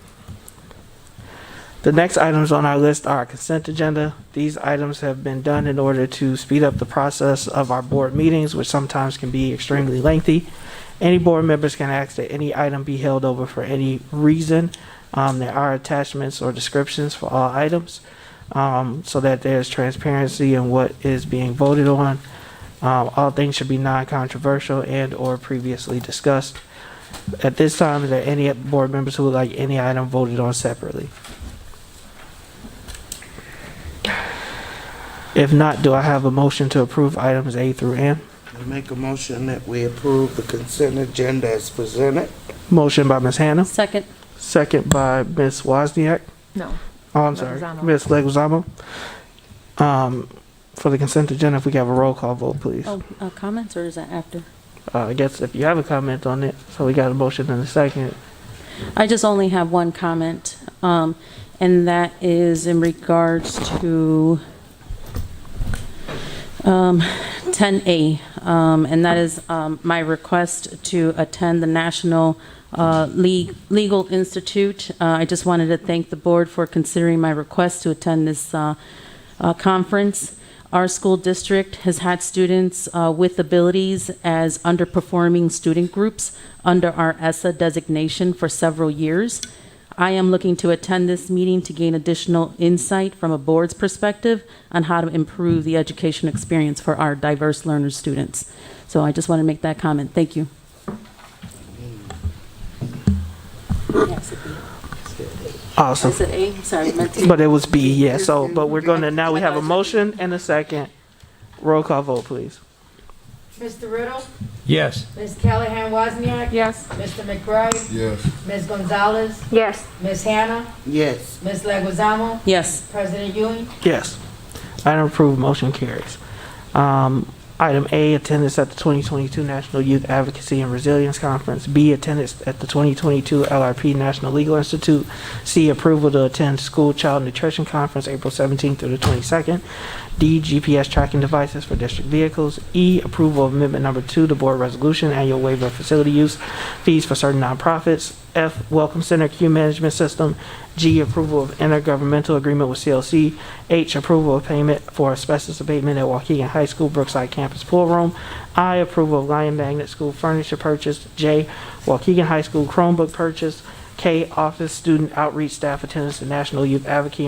The next items on our list are our consent agenda. These items have been done in order to speed up the process of our board meetings, which sometimes can be extremely lengthy. Any board members can ask that any item be held over for any reason. There are attachments or descriptions for all items, so that there's transparency in what is being voted on. All things should be non-controversial and or previously discussed. At this time, is there any board members who would like any item voted on separately? If not, do I have a motion to approve items A through N? I make a motion that we approve the consent agenda as presented. Motion by Ms. Hannah, Second. second by Ms. Wozniak. No. Oh, I'm sorry, Leguizamo. Ms. Leguizamo. For the consent agenda, if we could have a roll call vote, please. Oh, comments, or is that after? I guess if you have a comment on it, so we got a motion and a second. I just only have one comment, and that is in regards to 10A, and that is my request to attend the National Legal Institute. I just wanted to thank the board for considering my request to attend this conference. Our school district has had students with abilities as underperforming student groups under our ESSA designation for several years. I am looking to attend this meeting to gain additional insight from a board's perspective on how to improve the education experience for our diverse learner students. So I just want to make that comment. Thank you. Awesome. I said A, sorry, meant to. But it was B, yeah, so, but we're gonna, now we have a motion and a second. Roll call vote, please. Mr. Riddle? Yes. Ms. Callahan Wozniak? Yes. Mr. McBride? Yes. Ms. Gonzalez? Yes. Ms. Hannah? Yes. Ms. Leguizamo? Yes. President Ewing? Yes. Item approved, motion carries. Item A, attendance at the 2022 National Youth Advocacy and Resilience Conference. B, attendance at the 2022 LRP National Legal Institute. C, approval to attend School Child Nutrition Conference April 17th through the 22nd. D, GPS tracking devices for district vehicles. E, approval of amendment number 2 to board resolution, annual waiver of facility use fees for certain nonprofits. F, Welcome Center queue management system. G, approval of intergovernmental agreement with CLC. H, approval of payment for asbestos abatement at Waukegan High School Brookside Campus Pool Room. I, approval of Lion Magnet School furniture purchase. J, Waukegan High School Chromebook purchase. K, office student outreach staff attendance to National Youth Advocacy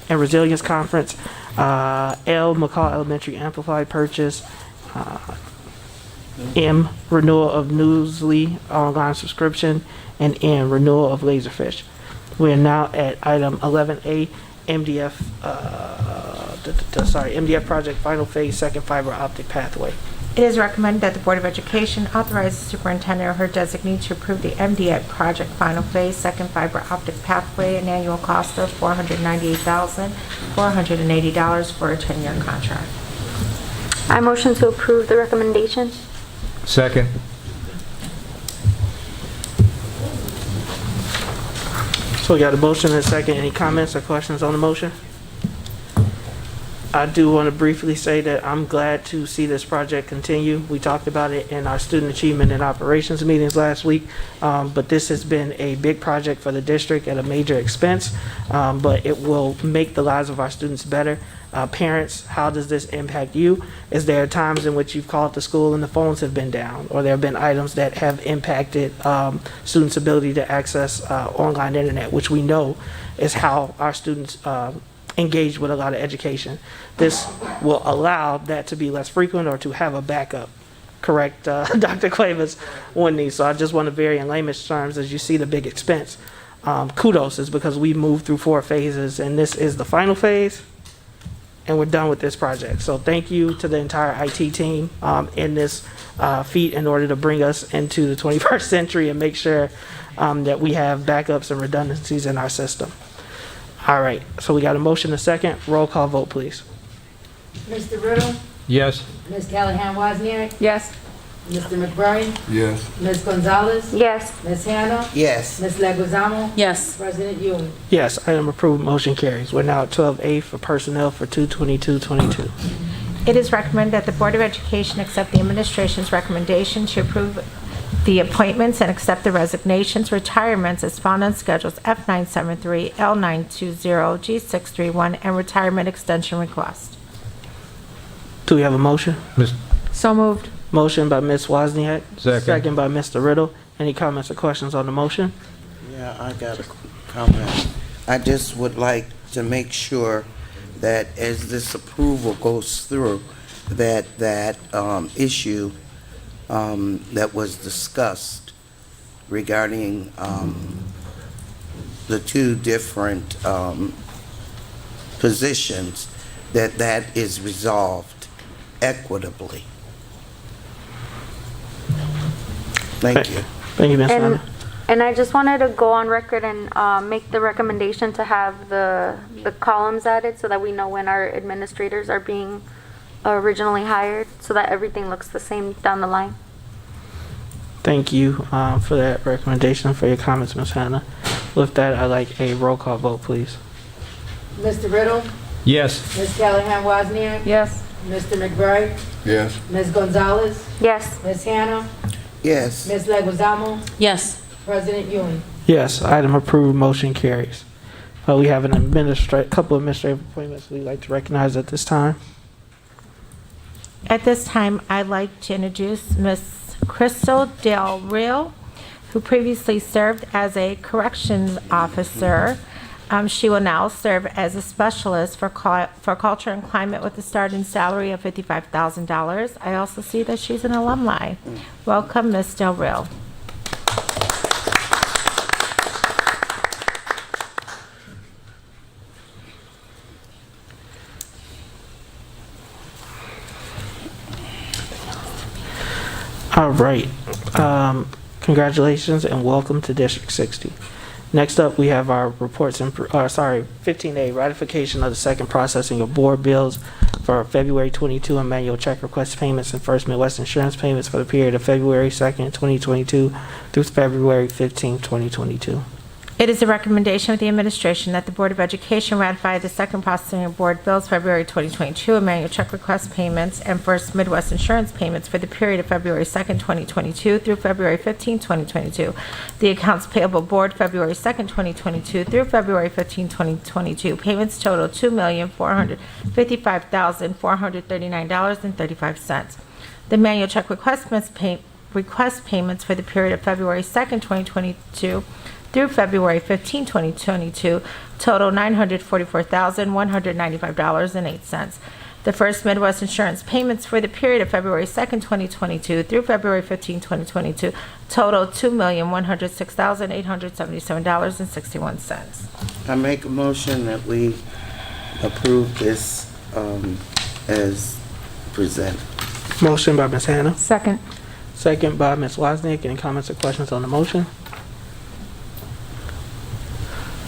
and Resilience Conference. L, McCall Elementary Amplified purchase. M, renewal of Newsly online subscription, and N, renewal of Laserfish. We are now at item 11A, MDF, MDF project final phase, second fiber optic pathway. It is recommended that the Board of Education authorize the superintendent or her designee to approve the MDF project final phase, second fiber optic pathway, an annual cost of $498,480 for a 10-year contract. I motion to approve the recommendation. Second. So we got a motion and a second. Any comments or questions on the motion? I do want to briefly say that I'm glad to see this project continue. We talked about it in our student achievement and operations meetings last week, but this has been a big project for the district at a major expense, but it will make the lives of our students better. Parents, how does this impact you? Is there times in which you've called the school and the phones have been down, or there have been items that have impacted students' ability to access online internet, which we know is how our students engage with a lot of education. This will allow that to be less frequent or to have a backup. Correct, Dr. Cuevas, one needs. So I just want to vary in layman's terms as you see the big expense. Kudos is because we moved through 4 phases and this is the final phase and we're done with this project. So thank you to the entire IT team in this feat in order to bring us into the 21st century and make sure that we have backups and redundancies in our system. All right, so we got a motion, a second. Roll call vote, please. Mr. Riddle? Yes. Ms. Callahan Wozniak? Yes. Mr. McBride? Yes. Ms. Gonzalez? Yes. Ms. Hannah? Yes. Ms. Leguizamo? Yes. President Ewing? Yes, item approved, motion carries. We're now at 12A for personnel for 22222. It is recommended that the Board of Education accept the administration's recommendation to approve the appointments and accept the resignations, retirements as found on schedules F973, L920, G631, and retirement extension request. Do we have a motion? So moved. Motion by Ms. Wozniak. Second. By Mr. Riddle. Any comments or questions on the motion? Yeah, I got a comment. I just would like to make sure that as this approval goes through, that issue that was discussed regarding the 2 different positions, that is resolved equitably. Thank you. Thank you, Ms. And Hannah. And I just wanted to go on record and make the recommendation to have the columns added so that we know when our administrators are being originally hired, so that everything looks the same down the line. Thank you for that recommendation, for your comments, Ms. Hannah. With that, I'd like a roll call vote, please. Mr. Riddle, Yes. Ms. Callahan Wozniak, Yes. Mr. McBride, Yes. Ms. Gonzalez, Yes. Ms. Hannah, Yes. Ms. Leguizamo, Yes. President Ewing. Yes, item approved, motion carries. We have an couple of administrative appointments we'd like to recognize at this time. At this time, I'd like to introduce Ms. Crystal Del Rio, who previously served as a corrections officer. She will now serve as a specialist for culture and climate with a starting salary of $55,000. I also see that she's an alumni. Welcome, Ms. Del Rio. All right. Congratulations and welcome to District 60. Next up, we have our reports and 15A, ratification of the second processing of board bills for February 22 and manual check request payments and First Midwest insurance payments for the period of February 2nd, 2022 through February 15th, 2022. It is a recommendation of the administration that the Board of Education ratify the second processing of board bills February 2022 and manual check request payments and First Midwest insurance payments for the period of February 2nd, 2022 through February 15th, 2022. The accounts payable board February 2nd, 2022 through February 15th, 2022. Payments total $2,455,439.35. The manual check request payments for the period of February 2nd, 2022 through February 15, 2022, total $944,195.08. The First Midwest insurance payments for the period of February 2nd, 2022 through February 15, 2022, total $2,106,877.61. I make a motion that we approve this as presented. Motion by Ms. Hannah. Second. Second by Ms. Wozniak. Any comments or questions on the motion?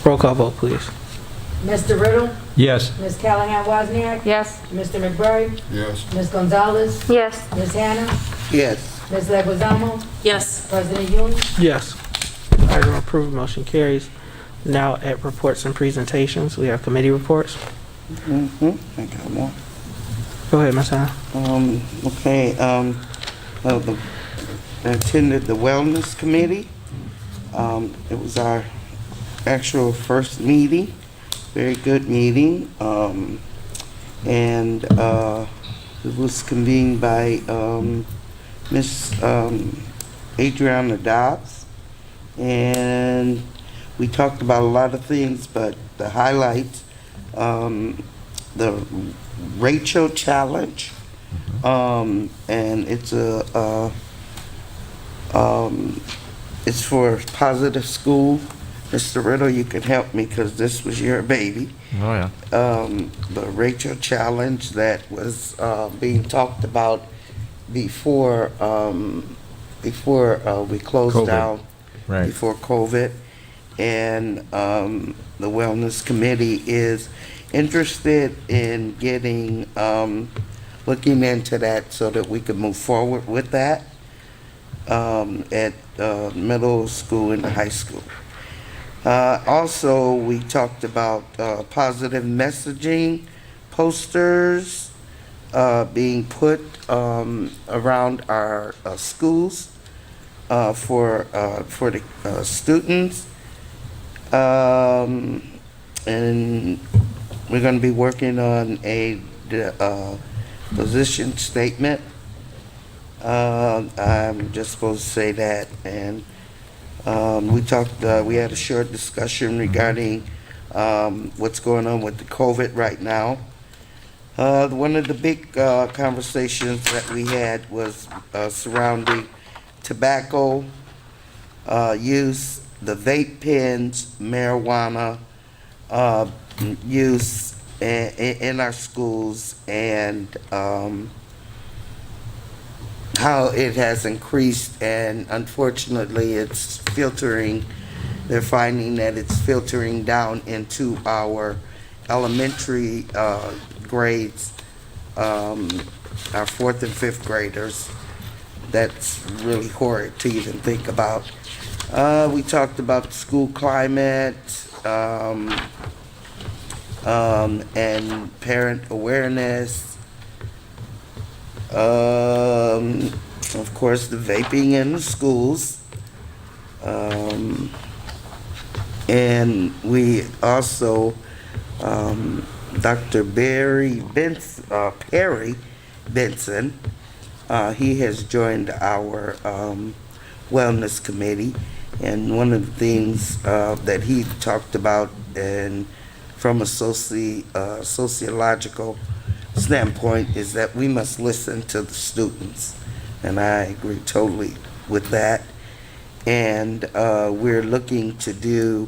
Roll call vote, please. Mr. Riddle, Yes. Ms. Callahan Wozniak, Yes. Mr. McBride, Yes. Ms. Gonzalez, Yes. Ms. Hannah, Yes. Ms. Leguizamo, Yes. President Ewing. Yes. Item approved, motion carries. Now at reports and presentations, we have committee reports. I got one. Go ahead, Ms. Hannah. Okay, I attended the Wellness Committee. It was our actual first meeting, very good meeting, and it was convened by Miss Adriana Dobbs, and we talked about a lot of things, but the highlights, the Rachel Challenge, and it's it's for Positive School. Mr. Riddle, you can help me because this was your baby. Oh, yeah. The Rachel Challenge that was being talked about before we closed COVID. down, Right. before COVID, and the Wellness Committee is interested in getting looking into that so that we can move forward with that at middle school and high school. Also, we talked about positive messaging posters being put around our schools for the students, and we're going to be working on a position statement. I'm just supposed to say that, and we talked. We had a short discussion regarding what's going on with the COVID right now. One of the big conversations that we had was surrounding tobacco use, the vape pens, marijuana use in our schools, and how it has increased, and unfortunately it's filtering. They're finding that it's filtering down into our elementary grades, our 4th and 5th graders. That's really horrid to even think about. We talked about school climate and parent awareness. Of course, the vaping in the schools. And we also, Dr. Perry Benson, he has joined our wellness committee, and one of the things that he talked about, and from a sociological standpoint, is that we must listen to the students, and I agree totally with that. And we're looking to do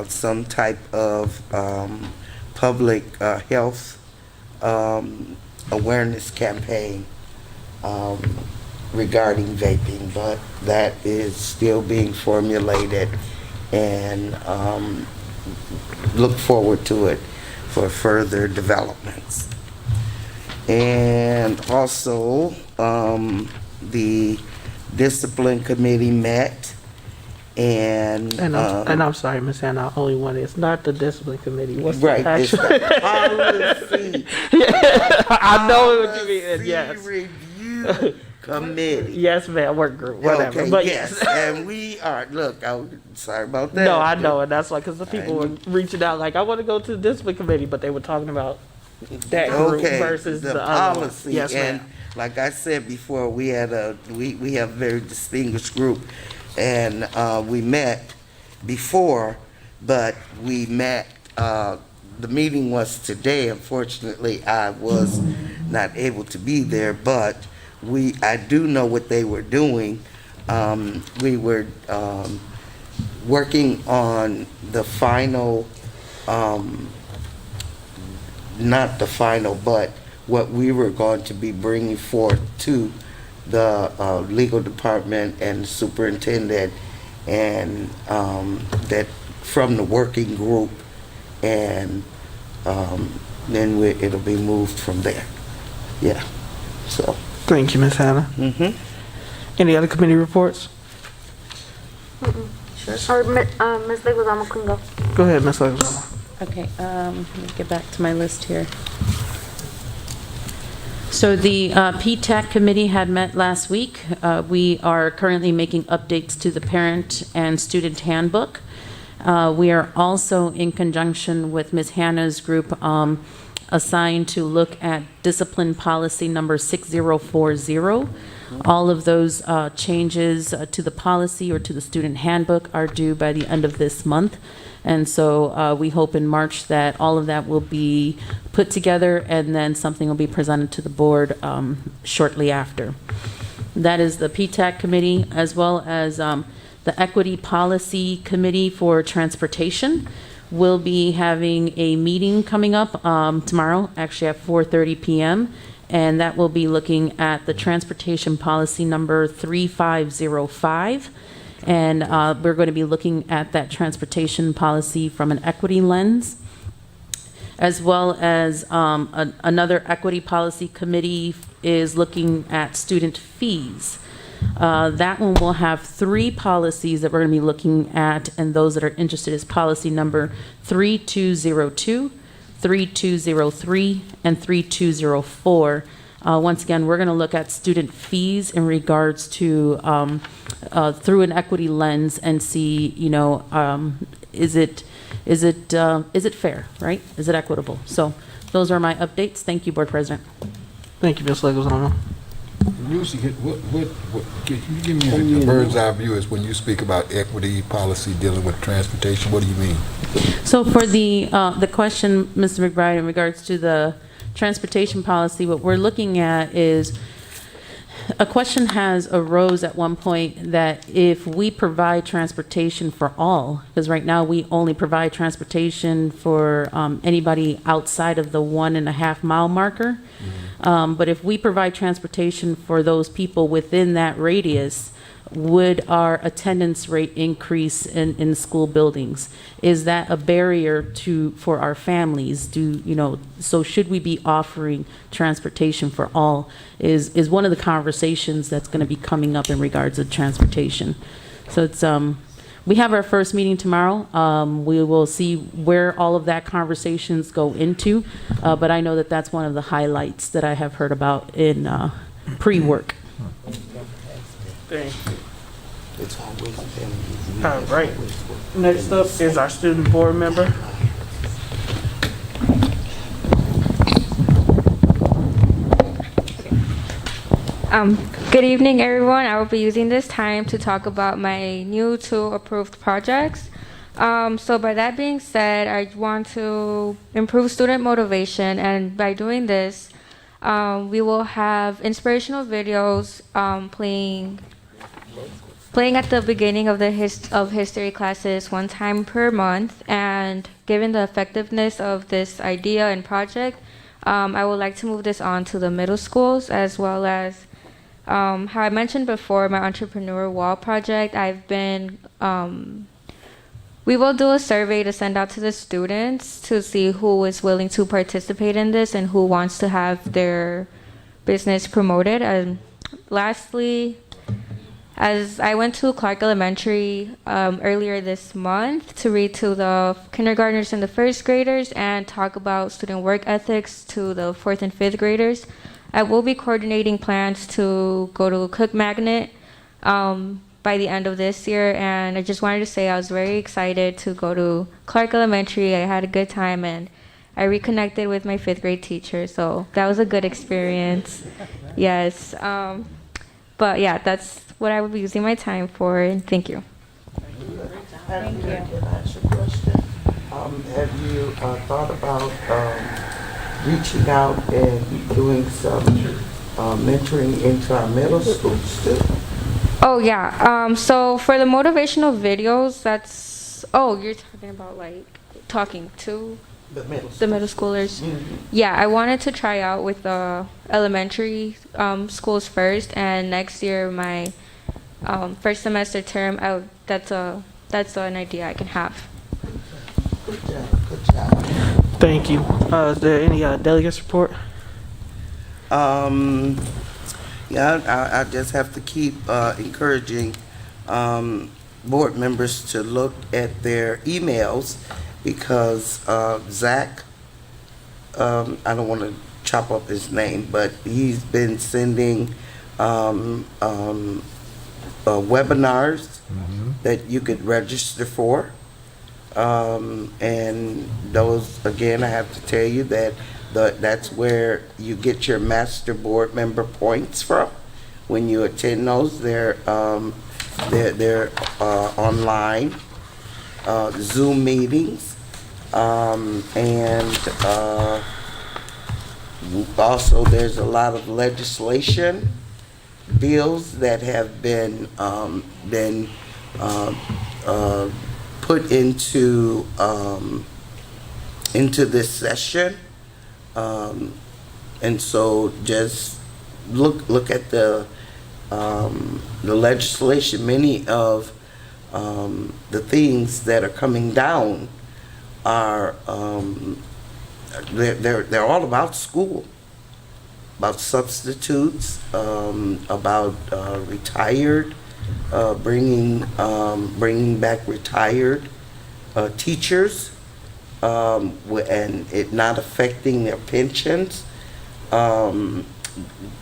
some type of public health awareness campaign regarding vaping, but that is still being formulated, and look forward to it for further developments. And also, the discipline committee met, and I'm sorry, Ms. Hannah, I only one. It's not the discipline committee. What's right, the actual? it's the policy. Yeah, I know what you mean. Yes. Review committee. Yes, ma'am. Work group. Whatever. Okay, But yes, and we are. Look, I'm sorry about that. No, I know, and that's why, because the people were reaching out like, I want to go to the discipline committee, but they were talking about that group versus the other policy. one. Yes, and ma'am. like I said before, we had we have a very distinguished group, and we met before, but we met. The meeting was today. Unfortunately, I was not able to be there, but I do know what they were doing. We were working on the final, not the final, but what we were going to be bringing forth to the legal department and the superintendent, and that from the working group, and then it'll be moved from there. Yeah, so. Thank you, Ms. Hannah. Any other committee reports? Sure. Or Ms. Leguizamo can go. Go ahead, Ms. Leguizamo. Okay, let me get back to my list here. So the PTAC committee had met last week. We are currently making updates to the parent and student handbook. We are also in conjunction with Ms. Hannah's group assigned to look at discipline policy number 6040. All of those changes to the policy or to the student handbook are due by the end of this month. And so we hope in March that all of that will be put together, and then something will be presented to the board shortly after. That is the PTAC committee, as well as the Equity Policy Committee for Transportation. We'll be having a meeting coming up tomorrow, actually at 4:30 p.m., and that will be looking at the transportation policy number 3505. And we're going to be looking at that transportation policy from an equity lens, as well as another equity policy committee is looking at student fees. That one will have 3 policies that we're going to be looking at, and those that are interested is policy number 3202, 3203, and 3204. Once again, we're going to look at student fees in regards to through an equity lens and see, you know, is it fair, right? Is it equitable? So those are my updates. Thank you, Board President. Thank you, Ms. Leguizamo. Lucy, can you give me a bird's eye view as when you speak about equity policy dealing with transportation? What do you mean? So for the question, Mr. McBride, in regards to the transportation policy, what we're looking at is a question has arose at one point that if we provide transportation for all, because right now we only provide transportation for anybody outside of the 1.5 mile marker, But if we provide transportation for those people within that radius, would our attendance rate increase in school buildings? Is that a barrier for our families? So should we be offering transportation for all? Is one of the conversations that's going to be coming up in regards to transportation. So it's we have our first meeting tomorrow. We will see where all of that conversations go into, but I know that that's one of the highlights that I have heard about in pre-work. Thank you. All right. Next up is our student board member. Good evening, everyone. I will be using this time to talk about my new two approved projects. So by that being said, I want to improve student motivation, and by doing this, we will have inspirational videos playing at the beginning of the history classes one time per month. And given the effectiveness of this idea and project, I would like to move this on to the middle schools, as well as how I mentioned before, my entrepreneur wall project. We will do a survey to send out to the students to see who is willing to participate in this and who wants to have their business promoted. And lastly, as I went to Clark Elementary earlier this month to read to the kindergartners and the first graders and talk about student work ethics to the 4th and 5th graders, I will be coordinating plans to go to Cook Magnet by the end of this year. And I just wanted to say I was very excited to go to Clark Elementary. I had a good time, and I reconnected with my 5th grade teacher, so that was a good experience. Yes. But yeah, that's what I will be using my time for, and thank you. Thank you. Can I ask you a question? Have you thought about reaching out and doing some mentoring into our middle schools too? Oh yeah. So for the motivational videos, you're talking about like talking to the middle schoolers. Mm-hmm. Yeah, I wanted to try out with the elementary schools first, and next year my first semester term, that's an idea I can have. Good job. Thank you. Is there any delegates report? I just have to keep encouraging board members to look at their emails, because Zach, I don't want to chop up his name, but he's been sending webinars that you could register for. And those, again, I have to tell you that that's where you get your master board member points from when you attend those. They're online Zoom meetings, and also there's a lot of legislation bills that have been put into this session, and so just look at the legislation. Many of the things that are coming down are they're all about school, about substitutes, about retired, bringing back retired teachers, and it not affecting their pensions,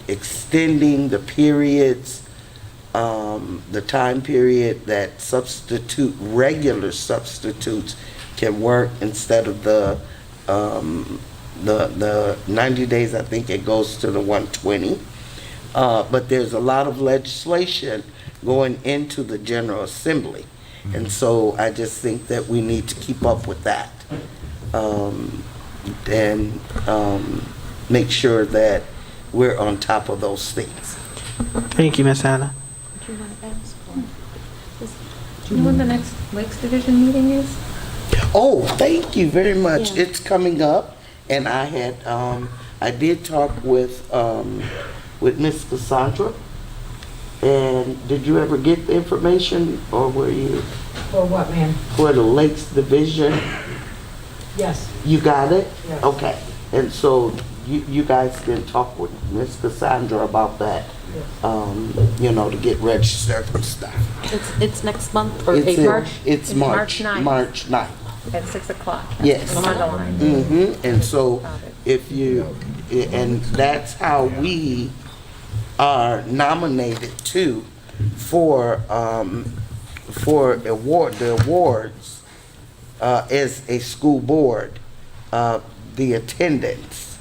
extending the periods, the time period that regular substitutes can work instead of the 90 days. I think it goes to the 120. But there's a lot of legislation going into the General Assembly. And so I just think that we need to keep up with that, and make sure that we're on top of those things. Thank you, Ms. Hannah. Do you want to ask for? Do you know when the next Lakes Division meeting is? Oh, thank you very much. Yeah. It's coming up, and I had I did talk with Miss Cassandra. And did you ever get the information, or were you For what, ma'am? for the Lakes Division? Yes. You got it? Yes. Okay. And so you guys can talk with Miss Cassandra about that, you know, to get registered and stuff. It's next month or It's April? It's March, March 9th. March 9th. At 6 o'clock. Yes. On the line. Mm-hmm. And so if you, and that's how we are nominated too for the awards as a school board, the attendance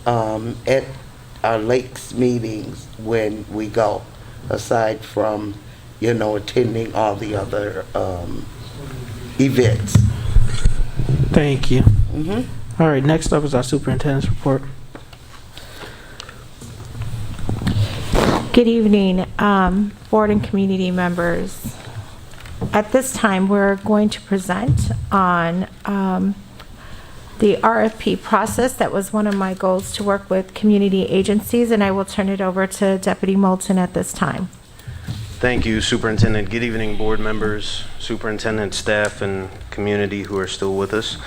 at our Lakes meetings when we go, aside from, you know, attending all the other events. Thank you. All right, next up is our superintendent's report. Good evening, board and community members. At this time, we're going to present on the RFP process. That was one of my goals, to work with community agencies, and I will turn it over to Deputy Moulton at this time. Thank you, Superintendent. Good evening, board members, superintendent, staff, and community who are still with us.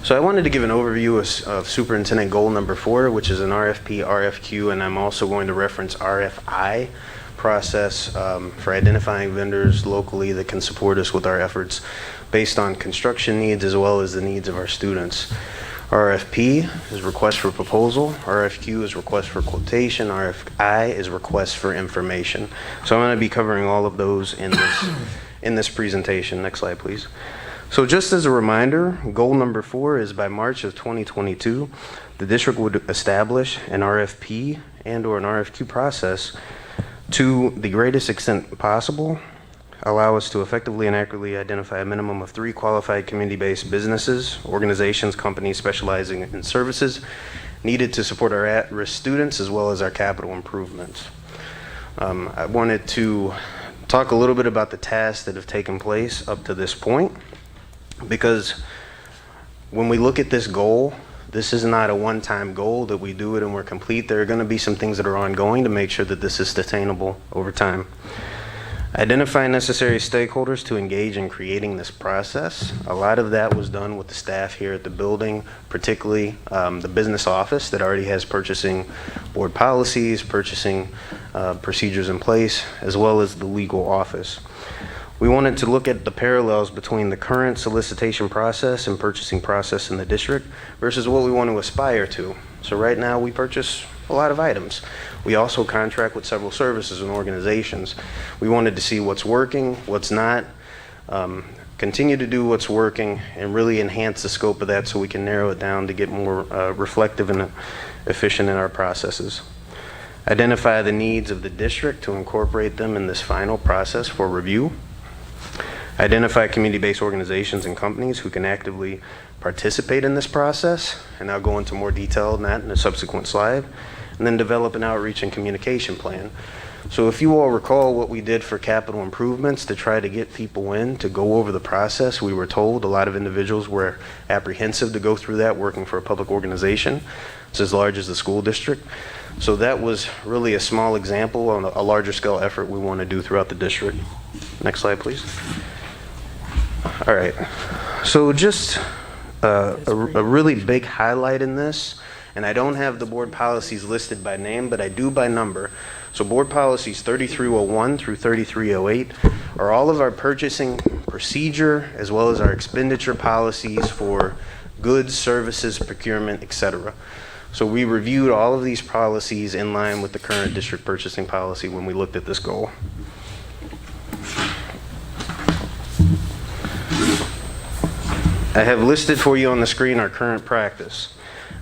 So I wanted to give an overview of superintendent goal number 4, which is an RFP, RFQ, and I'm also going to reference RFI process for identifying vendors locally that can support us with our efforts based on construction needs as well as the needs of our students. RFP is request for proposal, RFQ is request for quotation, RFI is request for information. So I'm going to be covering all of those in this presentation. Next slide, please. So just as a reminder, goal number 4 is by March of 2022, the district would establish an RFP and or an RFQ process to the greatest extent possible, allow us to effectively and accurately identify a minimum of 3 qualified community-based businesses, organizations, companies specializing in services needed to support our at-risk students as well as our capital improvements. I wanted to talk a little bit about the tasks that have taken place up to this point, because when we look at this goal, this is not a one-time goal that we do it and we're complete. There are going to be some things that are ongoing to make sure that this is sustainable over time. Identify necessary stakeholders to engage in creating this process. A lot of that was done with the staff here at the building, particularly the business office that already has purchasing board policies, purchasing procedures in place, as well as the legal office. We wanted to look at the parallels between the current solicitation process and purchasing process in the district versus what we want to aspire to. So right now we purchase a lot of items. We also contract with several services and organizations. We wanted to see what's working, what's not, continue to do what's working, and really enhance the scope of that so we can narrow it down to get more reflective and efficient in our processes. Identify the needs of the district to incorporate them in this final process for review. Identify community-based organizations and companies who can actively participate in this process, and I'll go into more detail on that in a subsequent slide. And then develop an outreach and communication plan. So if you all recall what we did for capital improvements to try to get people in to go over the process, we were told a lot of individuals were apprehensive to go through that working for a public organization. It's as large as the school district. So that was really a small example on a larger scale effort we want to do throughout the district. Next slide, please. All right. So just a really big highlight in this, and I don't have the board policies listed by name, but I do by number. So board policies 3301 through 3308 are all of our purchasing procedure as well as our expenditure policies for goods, services, procurement, etc. So we reviewed all of these policies in line with the current district purchasing policy when we looked at this goal. I have listed for you on the screen our current practice.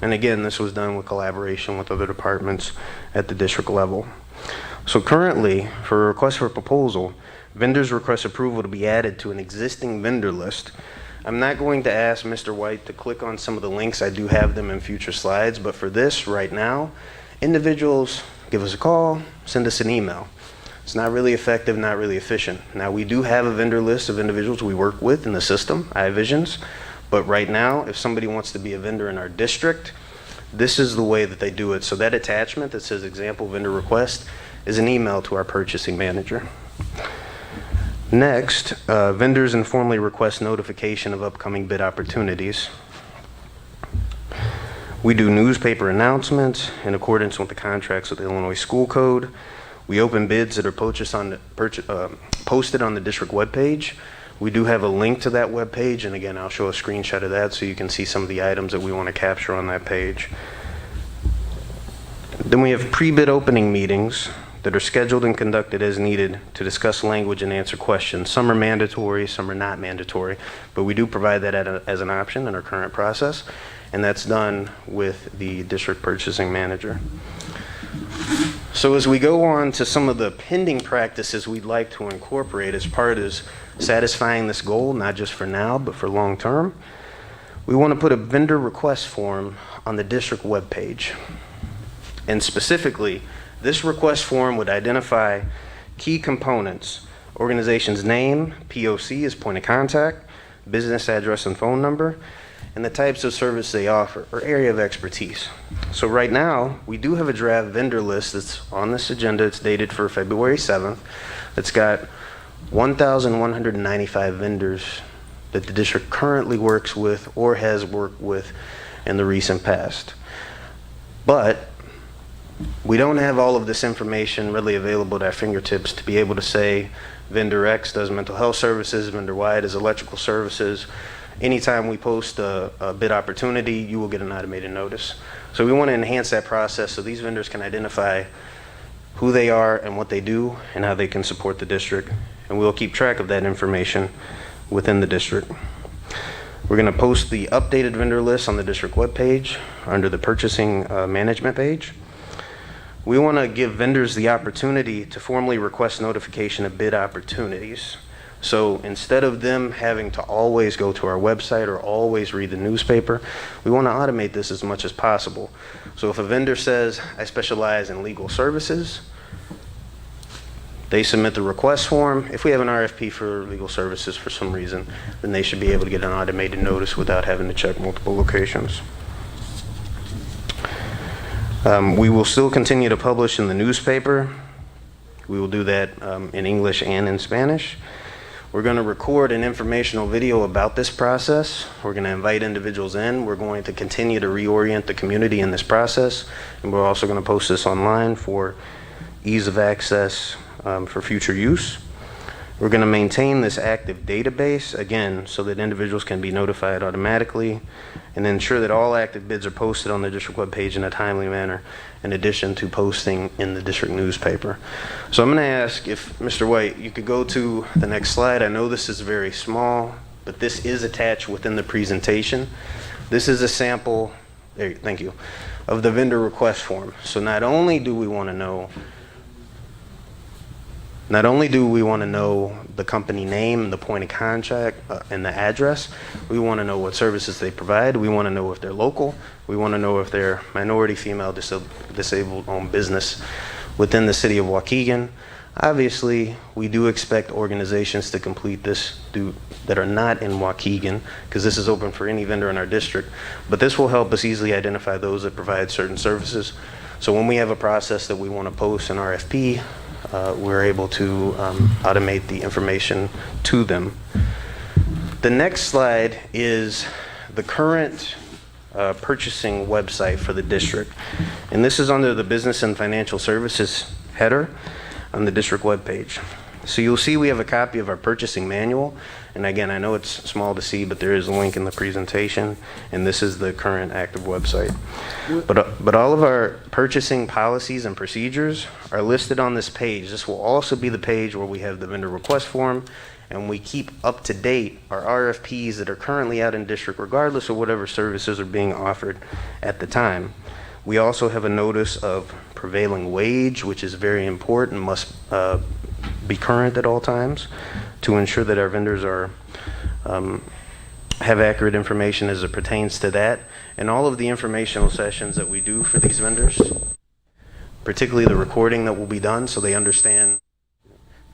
And again, this was done with collaboration with other departments at the district level. So currently, for a request for proposal, vendors request approval to be added to an existing vendor list. I'm not going to ask Mr. White to click on some of the links. I do have them in future slides, but for this right now, individuals give us a call, send us an email. It's not really effective, not really efficient. Now, we do have a vendor list of individuals we work with in the system, iVisions, but right now, if somebody wants to be a vendor in our district, this is the way that they do it. So that attachment that says example vendor request is an email to our purchasing manager. Next, vendors informally request notification of upcoming bid opportunities. We do newspaper announcements in accordance with the contracts with the Illinois School Code. We open bids that are posted on the district webpage. We do have a link to that webpage, and again, I'll show a screenshot of that so you can see some of the items that we want to capture on that page. Then we have pre-bid opening meetings that are scheduled and conducted as needed to discuss language and answer questions. Some are mandatory, some are not mandatory, but we do provide that as an option in our current process, and that's done with the district purchasing manager. So as we go on to some of the pending practices we'd like to incorporate as part of satisfying this goal, not just for now, but for long term, we want to put a vendor request form on the district webpage. And specifically, this request form would identify key components: organization's name, POC as point of contact, business address and phone number, and the types of service they offer or area of expertise. So right now, we do have a draft vendor list that's on this agenda. It's dated for February 7th. It's got 1,195 vendors that the district currently works with or has worked with in the recent past. But we don't have all of this information readily available at our fingertips to be able to say vendor X does mental health services, vendor Y does electrical services. Anytime we post a bid opportunity, you will get an automated notice. So we want to enhance that process so these vendors can identify who they are and what they do and how they can support the district. And we'll keep track of that information within the district. We're going to post the updated vendor list on the district webpage under the purchasing management page. We want to give vendors the opportunity to formally request notification of bid opportunities. So instead of them having to always go to our website or always read the newspaper, we want to automate this as much as possible. So if a vendor says, I specialize in legal services, they submit the request form. If we have an RFP for legal services for some reason, then they should be able to get an automated notice without having to check multiple locations. We will still continue to publish in the newspaper. We will do that in English and in Spanish. We're going to record an informational video about this process. We're going to invite individuals in. We're going to continue to reorient the community in this process. And we're also going to post this online for ease of access for future use. We're going to maintain this active database, again, so that individuals can be notified automatically, and ensure that all active bids are posted on the district webpage in a timely manner, in addition to posting in the district newspaper. So I'm going to ask if, Mr. White, you could go to the next slide. I know this is very small, but this is attached within the presentation. This is a sample, there, thank you, of the vendor request form. So not only do we want to know the company name, the point of contact, and the address. We want to know what services they provide. We want to know if they're local. We want to know if they're minority, female, disabled-owned business within the city of Waukegan. Obviously, we do expect organizations to complete this that are not in Waukegan, because this is open for any vendor in our district. But this will help us easily identify those that provide certain services. So when we have a process that we want to post an RFP, we're able to automate the information to them. The next slide is the current purchasing website for the district. And this is under the Business and Financial Services header on the district webpage. So you'll see we have a copy of our purchasing manual. And again, I know it's small to see, but there is a link in the presentation. And this is the current active website. But all of our purchasing policies and procedures are listed on this page. This will also be the page where we have the vendor request form, and we keep up to date our RFPs that are currently out in district, regardless of whatever services are being offered at the time. We also have a notice of prevailing wage, which is very important, must be current at all times to ensure that our vendors are have accurate information as it pertains to that. And all of the informational sessions that we do for these vendors, particularly the recording that will be done so they understand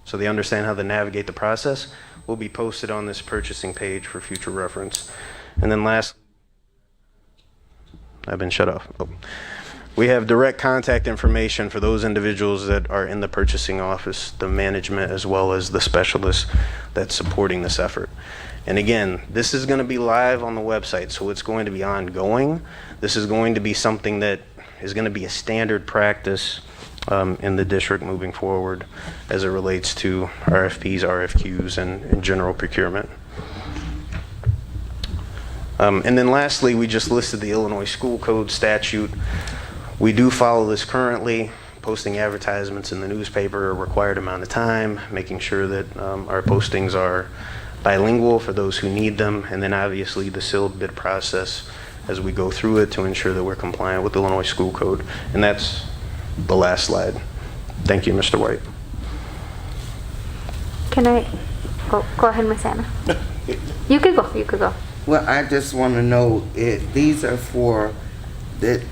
how to navigate the process, will be posted on this purchasing page for future reference. And then last, I've been shut off. Oh. We have direct contact information for those individuals that are in the purchasing office, the management, as well as the specialists that's supporting this effort. And again, this is going to be live on the website, so it's going to be ongoing. This is going to be something that is going to be a standard practice in the district moving forward as it relates to RFPs, RFQs, and general procurement. And then lastly, we just listed the Illinois School Code statute. We do follow this currently, posting advertisements in the newspaper a required amount of time, making sure that our postings are bilingual for those who need them, and then obviously the sealed bid process as we go through it to ensure that we're compliant with the Illinois School Code. And that's the last slide. Thank you, Mr. White. Can I go ahead, Ms. Anna? You could go. Well, I just want to know, these are for the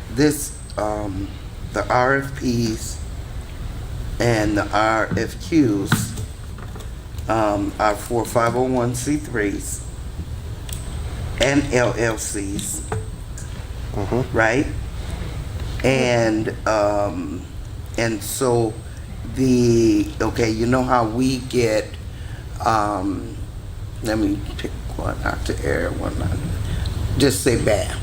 RFPs and the RFQs are for 501c3s and LLCs, right? And so okay, you know how we get, let me pick one out to air, one not, just say BAM.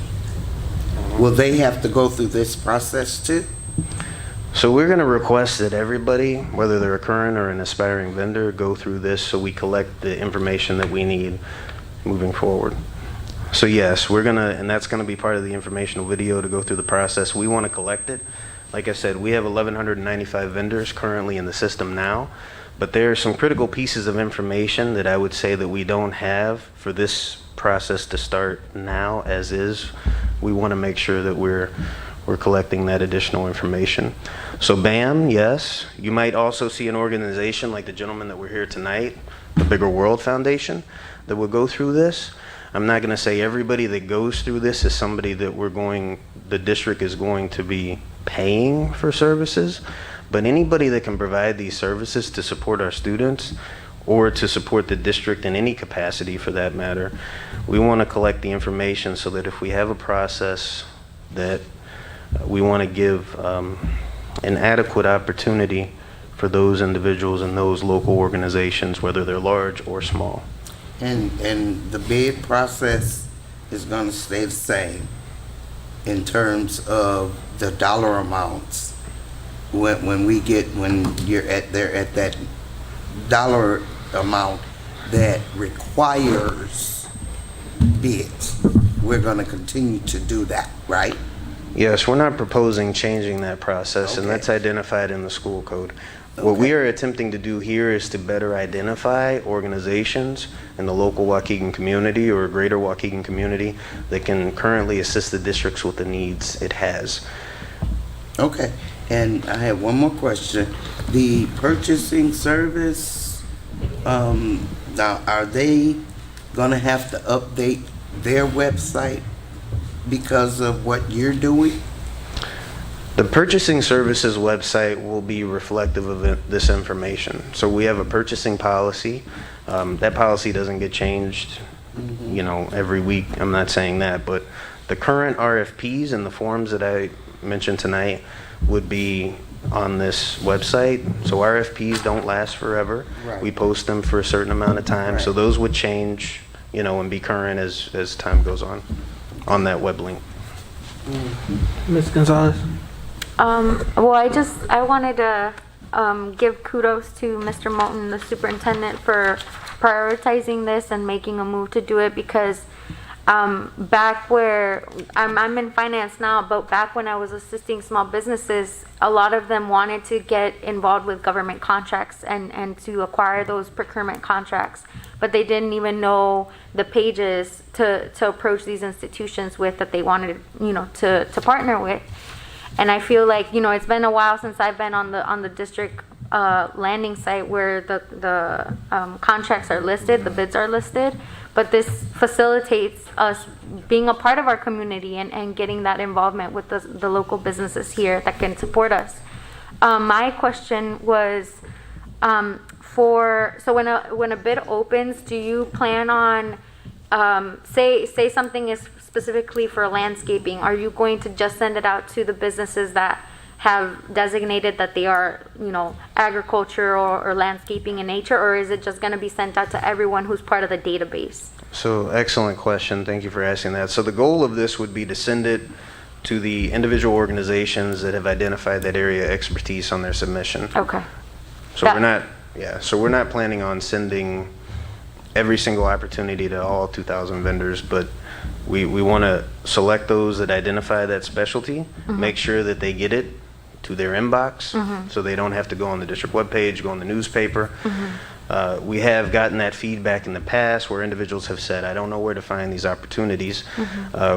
Will they have to go through this process too? So we're going to request that everybody, whether they're a current or an aspiring vendor, go through this so we collect the information that we need moving forward. So yes, we're going to, and that's going to be part of the informational video to go through the process. We want to collect it. Like I said, we have 1,195 vendors currently in the system now, but there are some critical pieces of information that I would say that we don't have for this process to start now as is. We want to make sure that we're collecting that additional information. So BAM, yes. You might also see an organization like the gentleman that we're here tonight, the Bigger World Foundation, that will go through this. I'm not going to say everybody that goes through this is somebody that the district is going to be paying for services, but anybody that can provide these services to support our students or to support the district in any capacity for that matter, we want to collect the information so that if we have a process that we want to give an adequate opportunity for those individuals and those local organizations, whether they're large or small. And the bid process is going to stay the same in terms of the dollar amounts. When you're at that dollar amount that requires bids, we're going to continue to do that, right? Yes, we're not proposing changing that process, and that's identified in the school code. What we are attempting to do here is to better identify organizations in the local Waukegan community or greater Waukegan community that can currently assist the districts with the needs it has. Okay, and I have one more question. The purchasing service, now are they gonna have to update their website because of what you're doing? The purchasing services website will be reflective of this information. So we have a purchasing policy. That policy doesn't get changed, every week. I'm not saying that, but the current RFPs and the forms that I mentioned tonight would be on this website. So RFPs don't last forever. Right. We post them for a certain amount of time. So those would change, and be current as time goes on that web link. Ms. Gonzalez? Well, I wanted to give kudos to Mr. Moulton, the superintendent, for prioritizing this and making a move to do it, because back where I'm in finance now, but back when I was assisting small businesses, a lot of them wanted to get involved with government contracts and to acquire those procurement contracts, but they didn't even know the pages to approach these institutions with that they wanted, to partner with. And I feel like, it's been a while since I've been on the district landing site where the contracts are listed, the bids are listed, but this facilitates us being a part of our community and getting that involvement with the local businesses here that can support us. My question was, so when a bid opens, do you plan on say something is specifically for landscaping, are you going to just send it out to the businesses that have designated that they are, agriculture or landscaping in nature, or is it just going to be sent out to everyone who's part of the database? So excellent question. Thank you for asking that. So the goal of this would be to send it to the individual organizations that have identified that area of expertise on their submission. Okay. So we're not planning on sending every single opportunity to all 2,000 vendors, but we want to select those that identify that specialty, make sure that they get it to their inbox, so they don't have to go on the district webpage, go on the newspaper. We have gotten that feedback in the past where individuals have said, I don't know where to find these opportunities.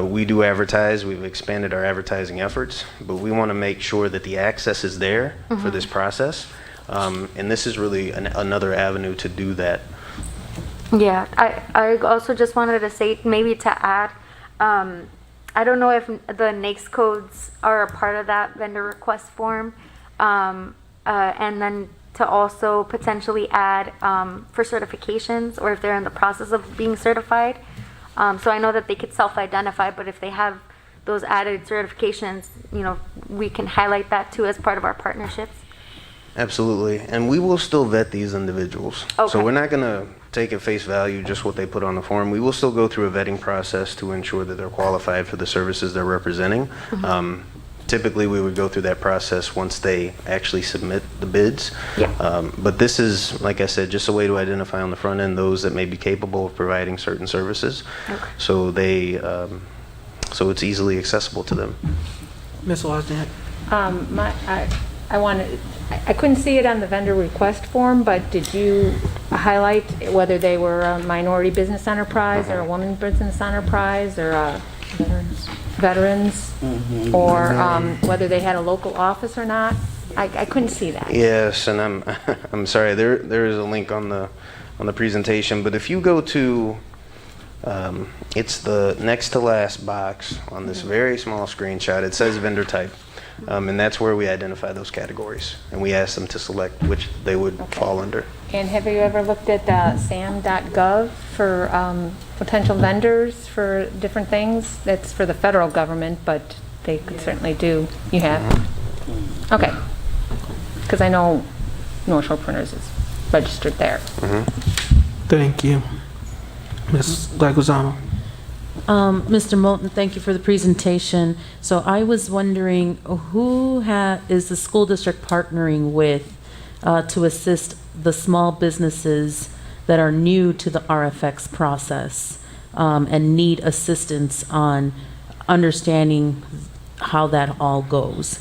We do advertise, we've expanded our advertising efforts, but we want to make sure that the access is there for this process. And this is really another avenue to do that. Yeah, I also just wanted to say, maybe to add, I don't know if the NAICS codes are a part of that vendor request form, and then to also potentially add for certifications, or if they're in the process of being certified. So I know that they could self-identify, but if they have those added certifications, we can highlight that too as part of our partnerships. Absolutely. And we will still vet these individuals. Okay. So we're not going to take at face value just what they put on the form. We will still go through a vetting process to ensure that they're qualified for the services they're representing. Typically, we would go through that process once they actually submit the bids. Yeah. But this is, like I said, just a way to identify on the front end those that may be capable of providing certain services. Okay. So so it's easily accessible to them. Ms. Wozniak? I couldn't see it on the vendor request form, but did you highlight whether they were a minority business enterprise or a woman business enterprise or a veterans, or whether they had a local office or not? I couldn't see that. Yes, and I'm sorry. There is a link on the presentation, but if you go to it's the next to last box on this very small screenshot. It says vendor type. And that's where we identify those categories, and we ask them to select which they would fall under. And have you ever looked at sam.gov for potential vendors for different things? That's for the federal government, but they could certainly do. You have? Okay. Because I know North Shore Printers is registered there. Thank you. Ms. Laguzamo? Mr. Moulton, thank you for the presentation. So I was wondering, who is the school district partnering with to assist the small businesses that are new to the RFX process and need assistance on understanding how that all goes?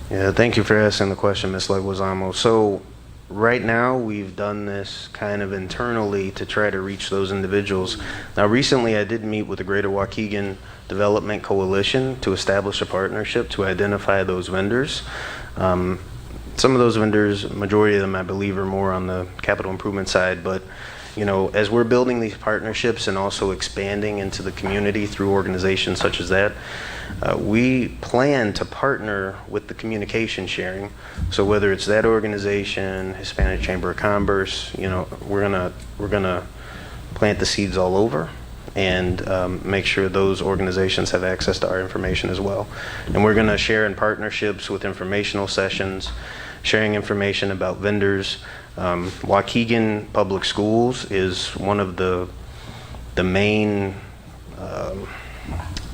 Yeah, thank you for asking the question, Ms. Leguizamo. So right now, we've done this kind of internally to try to reach those individuals. Now, recently, I did meet with the Greater Waukegan Development Coalition to establish a partnership to identify those vendors. Some of those vendors, majority of them, I believe, are more on the capital improvement side, but as we're building these partnerships and also expanding into the community through organizations such as that, we plan to partner with the communication sharing. So whether it's that organization, Hispanic Chamber of Commerce, we're gonna plant the seeds all over and make sure those organizations have access to our information as well. And we're gonna share in partnerships with informational sessions, sharing information about vendors. Waukegan Public Schools is one of the main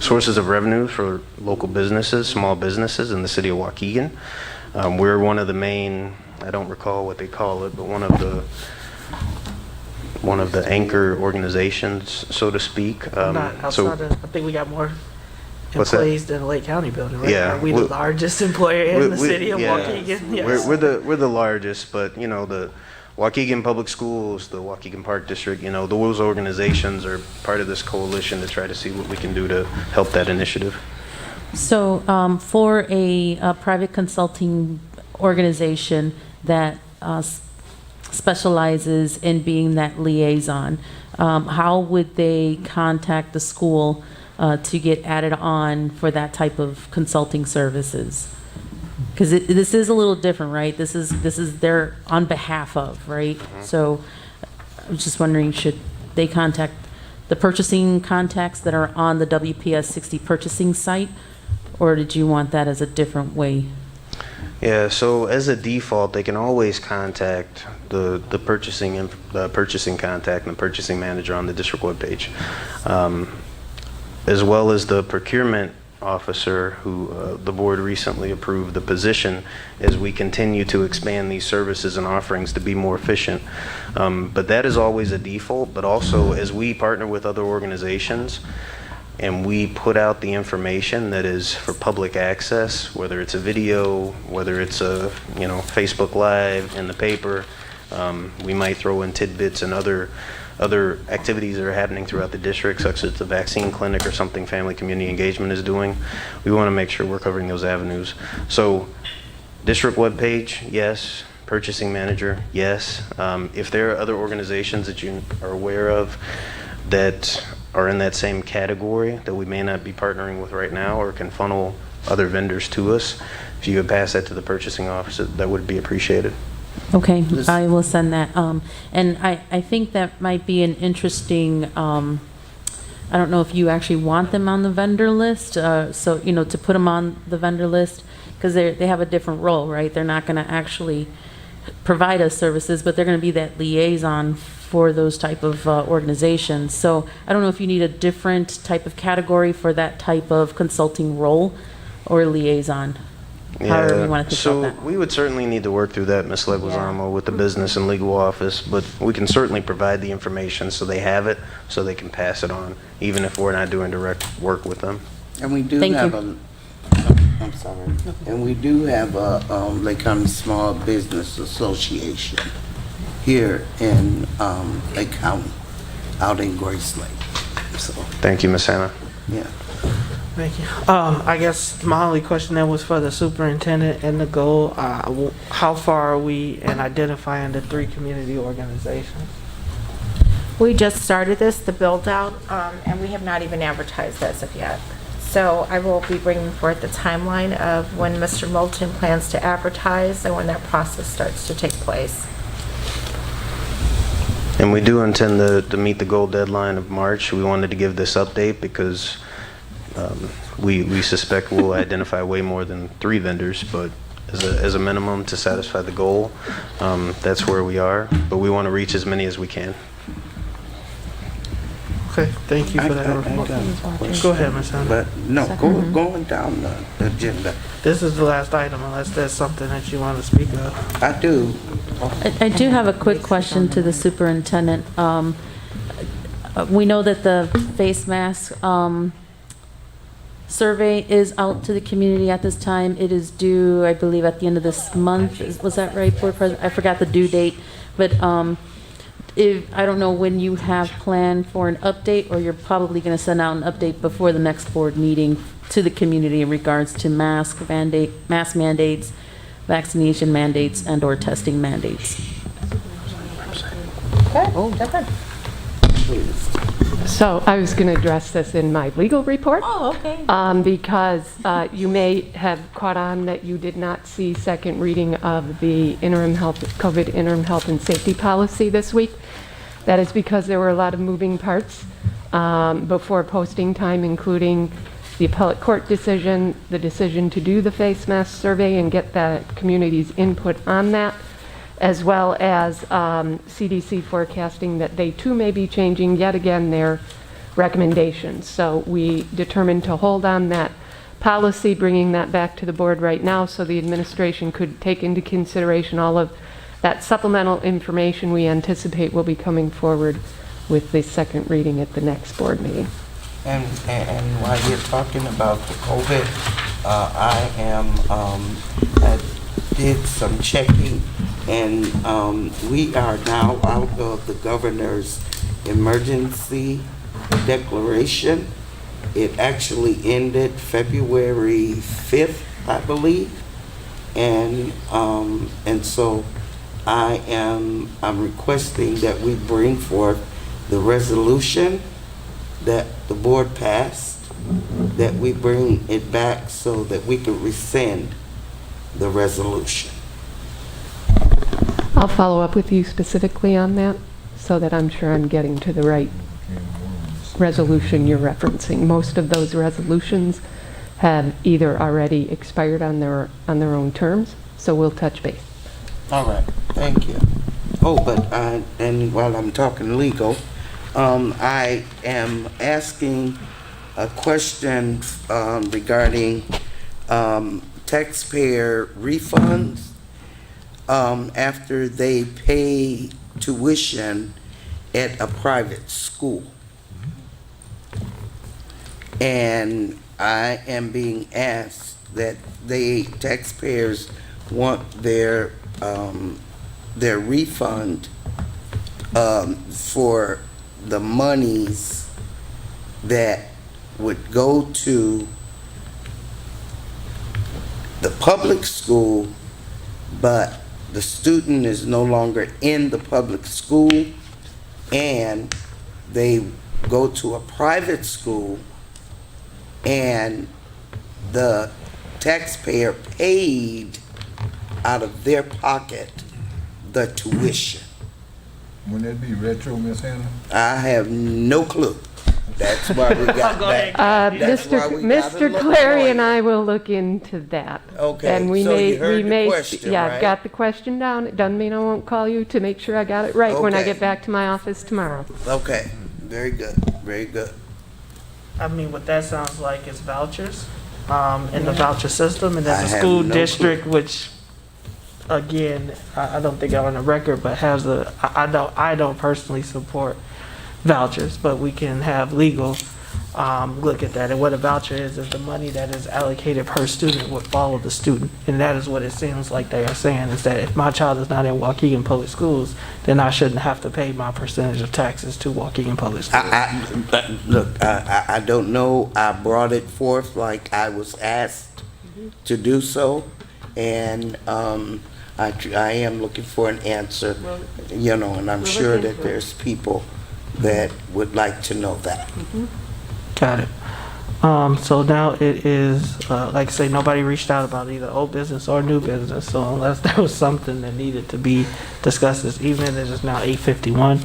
sources of revenue for local businesses, small businesses in the city of Waukegan. We're one of the main, I don't recall what they call it, but one of the anchor organizations, so to speak. I think we got more What's that? employees than the Lake County building, right? Yeah. Are we the largest employer in the city of Waukegan? Yes. We're the largest, but the Waukegan Public Schools, the Waukegan Park District, those organizations are part of this coalition to try to see what we can do to help that initiative. So for a private consulting organization that specializes in being that liaison, how would they contact the school to get added on for that type of consulting services? Because this is a little different, right? This is their on behalf of, right? So I was just wondering, should they contact the purchasing contacts that are on the WPS 60 purchasing site, or did you want that as a different way? Yeah, so as a default, they can always contact the purchasing contact and the purchasing manager on the district webpage, as well as the procurement officer who the board recently approved the position as we continue to expand these services and offerings to be more efficient. But that is always a default, but also as we partner with other organizations and we put out the information that is for public access, whether it's a video, whether it's a Facebook Live in the paper, we might throw in tidbits and other activities that are happening throughout the district, such as the vaccine clinic or something family community engagement is doing. We want to make sure we're covering those avenues. So district webpage, yes. Purchasing manager, yes. If there are other organizations that you are aware of that are in that same category that we may not be partnering with right now or can funnel other vendors to us, if you could pass that to the purchasing officer, that would be appreciated. Okay, I will send that. And I think that might be an interesting, I don't know if you actually want them on the vendor list, so, to put them on the vendor list, because they have a different role, right? They're not going to actually provide us services, but they're going to be that liaison for those type of organizations. So I don't know if you need a different type of category for that type of consulting role or liaison. However you want to think about that. So we would certainly need to work through that, Ms. Leguizamo, with the business and legal office, but we can certainly provide the information so they have it, so they can pass it on, even if we're not doing direct work with them. And we do have I'm sorry. And we do have a Lake County Small Business Association here in Lake County, out in Grace Lake. So thank you, Ms. Hannah. yeah. Thank you. I guess my only question then was for the superintendent and the goal. How far are we in identifying the 3 community organizations? We just started this, the build out, and we have not even advertised as of yet. So I will be bringing forth the timeline of when Mr. Moulton plans to advertise and when that process starts to take place. And we do intend to meet the goal deadline of March. We wanted to give this update because we suspect we'll identify way more than 3 vendors, but as a minimum to satisfy the goal, that's where we are. But we want to reach as many as we can. Okay, thank you for that. Go ahead, Ms. Hunter. But no, going down the agenda. This is the last item, unless there's something that you want to speak of. I do. I do have a quick question to the superintendent. We know that the face mask survey is out to the community at this time. It is due, I believe, at the end of this month. Was that right, Board President? I forgot the due date, but I don't know when you have planned for an update, or you're probably going to send out an update before the next board meeting to the community in regards to mask mandates, vaccination mandates, and/or testing mandates. Okay. Oh, Devin. So I was going to address this in my legal report. Oh, okay. Because you may have caught on that you did not see second reading of the COVID interim health and safety policy this week. That is because there were a lot of moving parts before posting time, including the appellate court decision, the decision to do the face mask survey and get the community's input on that, as well as CDC forecasting that they too may be changing yet again their recommendations. So we determined to hold on that policy, bringing that back to the board right now so the administration could take into consideration all of that supplemental information we anticipate will be coming forward with the second reading at the next board meeting. And while you're talking about the COVID, I did some checking, and we are now out of the governor's emergency declaration. It actually ended February 5th, I believe, and so I'm requesting that we bring forth the resolution that the board passed, that we bring it back so that we can rescind the resolution. I'll follow up with you specifically on that so that I'm sure I'm getting to the right resolution you're referencing. Most of those resolutions have either already expired on their own terms, so we'll touch base. All right, thank you. Oh, but and while I'm talking legal, I am asking a question regarding taxpayer refunds after they pay tuition at a private school. And I am being asked that taxpayers want their refund for the monies that would go to the public school, but the student is no longer in the public school and they go to a private school and the taxpayer paid out of their pocket the tuition. Wouldn't that be retro, Miss Hannah? I have no clue. That's why we got that. Mr. Clary and I will look into that. Okay, And we so may, you heard we the may, question, yeah, right? I've got the question down. It doesn't mean I won't call you to make sure I got it right when I Okay. get back to my office tomorrow. Okay, very good, very good. I mean, what that sounds like is vouchers, in the voucher system, and I then the have school no district, which, again, I don't think I'm on the record, but has I don't personally support vouchers, but we can have legal look at that. And what a voucher is the money that is allocated per student would follow the student. And that is what it seems like they are saying, is that if my child is not in Waukegan Public Schools, then I shouldn't have to pay my percentage of taxes to Waukegan Public Schools. I don't know. I brought it forth like I was asked to do so, and I am looking for an answer, you know, and I'm sure that there's people that would like to know that. Got it. So now it is, like I say, nobody reached out about either old business or new business. So unless there was something that needed to be discussed this evening, it is now 8:51.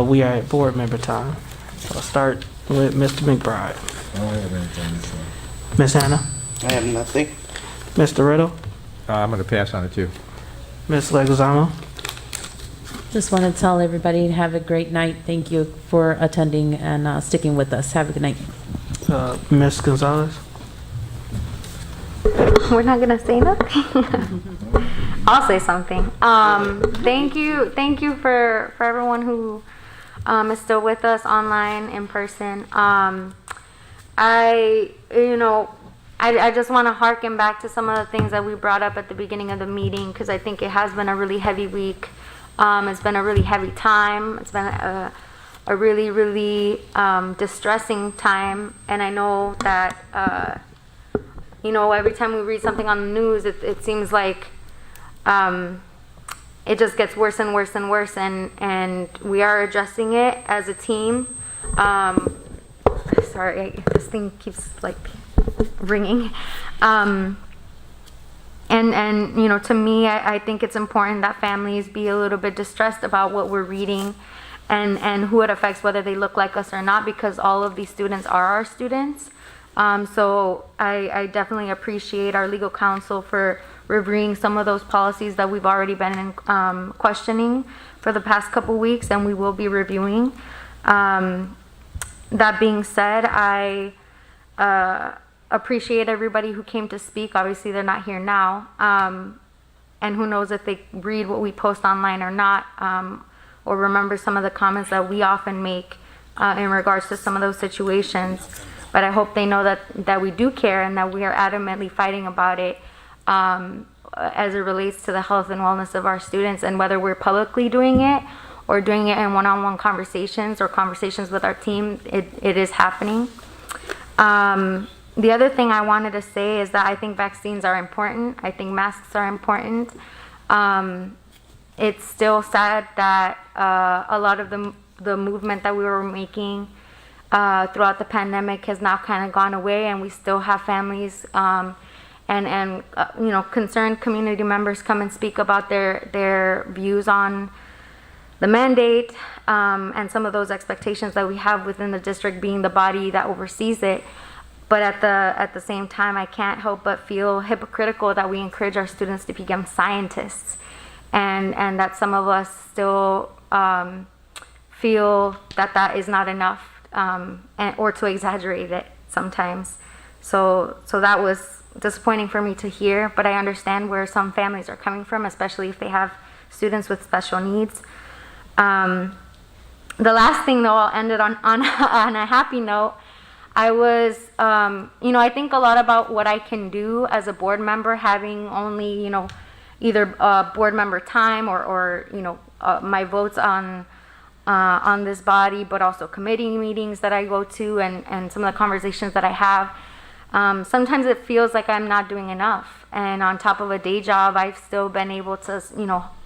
We are at board member time. So I'll start with Mr. McBride. I don't have anything to say. Ms. Hannah? I have nothing. Mr. Riddle? I'm going to pass on it too. Ms. Leguizamo? Just want to tell everybody to have a great night. Thank you for attending and sticking with us. Have a good night. Ms. Gonzalez? We're not gonna say nothing. I'll say something. Thank you for everyone who is still with us online, in person. I just want to harken back to some of the things that we brought up at the beginning of the meeting, because I think it has been a really heavy week. It's been a really heavy time. It's been a really, really distressing time. And I know that, every time we read something on the news, it seems like it just gets worse and worse and worse. And we are addressing it as a team. Sorry, this thing keeps ringing. And to me, I think it's important that families be a little bit distressed about what we're reading and who it affects, whether they look like us or not, because all of these students are our students. So I definitely appreciate our legal counsel for reviewing some of those policies that we've already been questioning for the past couple weeks, and we will be reviewing. That being said, I appreciate everybody who came to speak. Obviously, they're not here now. And who knows if they read what we post online or not, or remember some of the comments that we often make in regards to some of those situations. But I hope they know that we do care and that we are adamantly fighting about it as it relates to the health and wellness of our students, and whether we're publicly doing it or doing it in one-on-one conversations or conversations with our team, it is happening. The other thing I wanted to say is that I think vaccines are important. I think masks are important. It's still sad that a lot of the movement that we were making throughout the pandemic has now kind of gone away, and we still have families and concerned community members come and speak about their views on mandate and some of those expectations that we have within the district, being the body that oversees it. But at the same time, I can't help but feel hypocritical that we encourage our students to become scientists, and that some of us still feel that that is not enough, or to exaggerate it sometimes. So that was disappointing for me to hear, but I understand where some families are coming from, especially if they have students with special needs. The last thing, though, I'll end it on a happy note. I was, I think a lot about what I can do as a board member, having only, either board member time or my votes on this body, but also committee meetings that I go to and some of the conversations that I have. Sometimes it feels like I'm not doing enough. And on top of a day job, I've still been able to,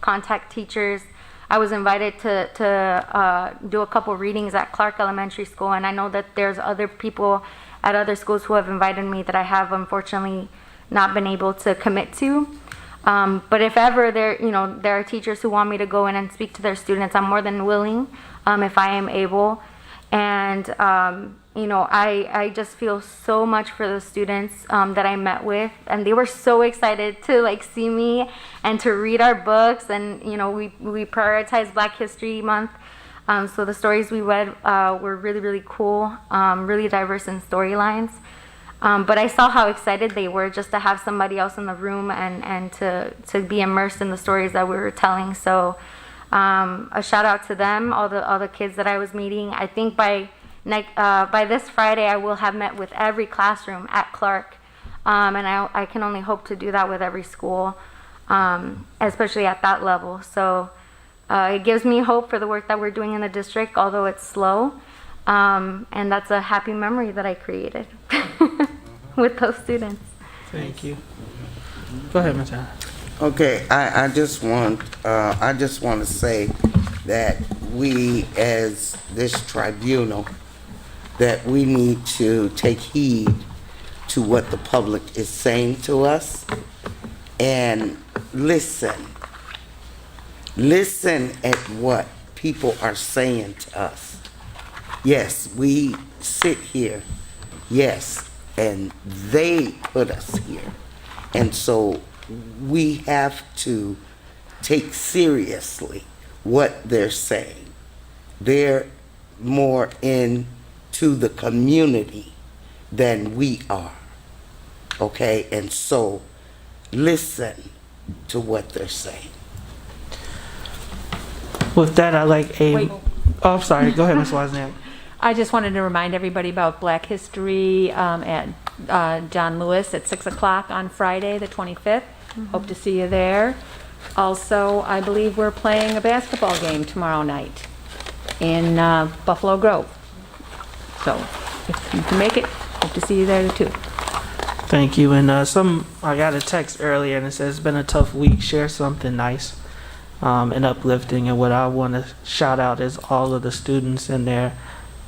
contact teachers. I was invited to do a couple readings at Clark Elementary School, and I know that there's other people at other schools who have invited me that I have unfortunately not been able to commit to. But if ever there are teachers who want me to go in and speak to their students, I'm more than willing if I am able. And I just feel so much for the students that I met with, and they were so excited to see me and to read our books. And we prioritize Black History Month, so the stories we read were really, really cool, really diverse in storylines. But I saw how excited they were just to have somebody else in the room and to be immersed in the stories that we were telling. So a shout out to them, all the kids that I was meeting. I think by this Friday, I will have met with every classroom at Clark, and I can only hope to do that with every school, especially at that level. So it gives me hope for the work that we're doing in the district, although it's slow, and that's a happy memory that I created with those students. Thank you. Go ahead, Mcintyre. Okay, I just want to say that we, as this tribunal, that we need to take heed to what the public is saying to us and listen at what people are saying to us. Yes, we sit here, yes, and they put us here. And so we have to take seriously what they're saying. They're more into the community than we are, okay? And so listen to what they're saying. With that, I'd like a... Oh, I'm sorry. Go ahead, Ms. Wozniak. I just wanted to remind everybody about Black History at John Lewis at 6 o'clock on Friday, the 25th. Hope to see you there. Also, I believe we're playing a basketball game tomorrow night in Buffalo Grove. So if you can make it, hope to see you there too. Thank you. And I got a text earlier and it says it's been a tough week. Share something nice and uplifting. And what I want to shout out is all of the students and their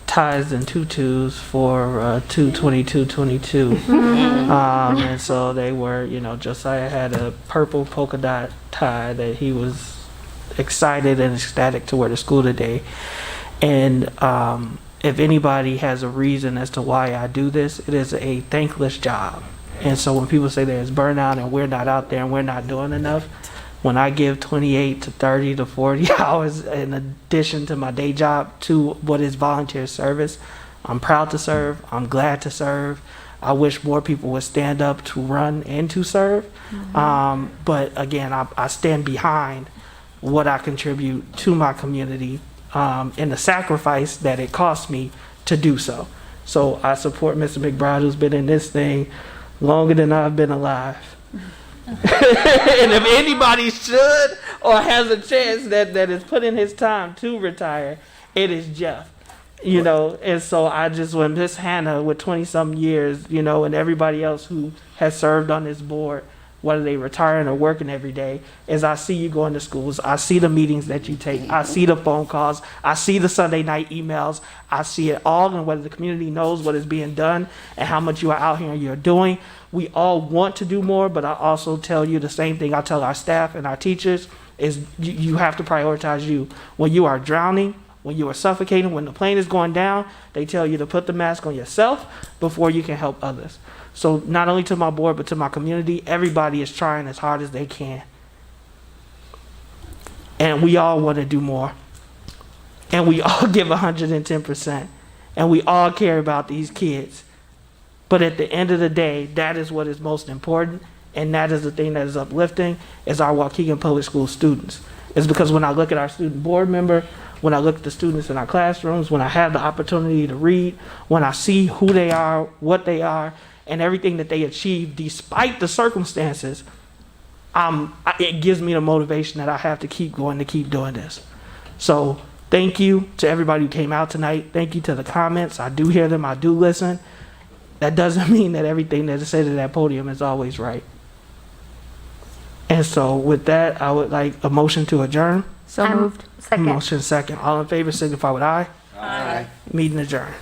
ties and tutus for 2/22/22. And so they were, Josiah had a purple polka dot tie that he was excited and ecstatic to wear to school today. And if anybody has a reason as to why I do this, it is a thankless job. And so when people say there's burnout and we're not out there and we're not doing enough, when I give 28 to 30 to 40 hours in addition to my day job to what is volunteer service, I'm proud to serve. I'm glad to serve. I wish more people would stand up to run and to serve. But again, I stand behind what I contribute to my community and the sacrifice that it costs me to do so. So I support Mr. McBride, who's been in this thing longer than I've been alive. And if anybody should or has a chance that is putting his time to retire, it is Jeff. And so I just, when Miss Hannah with 20-some years, and everybody else who has served on this board, whether they retiring or working every day, is I see you going to schools, I see the meetings that you take, I see the phone calls, I see the Sunday night emails, I see it all, and whether the community knows what is being done and how much you are out here and you're doing. We all want to do more, but I also tell you the same thing I tell our staff and our teachers. is you have to prioritize you. When you are drowning, when you are suffocating, when the plane is going down, they tell you to put the mask on yourself before you can help others. So not only to my board, but to my community, everybody is trying as hard as they can. And we all want to do more. And we all give 110%. And we all care about these kids. But at the end of the day, that is what is most important. And that is the thing that is uplifting, is our Waukegan Public School students. It's because when I look at our student board member, when I look at the students in our classrooms, when I have the opportunity to read, when I see who they are, what they are, and everything that they achieve despite the circumstances, it gives me the motivation that I have to keep going, to keep doing this. So thank you to everybody who came out tonight. Thank you to the comments. I do hear them. I do listen. That doesn't mean that everything that is said at that podium is always right. And so with that, I would like a motion to adjourn. So moved. Second. Motion second. All in favor signify with aye. Aye. Meeting adjourned.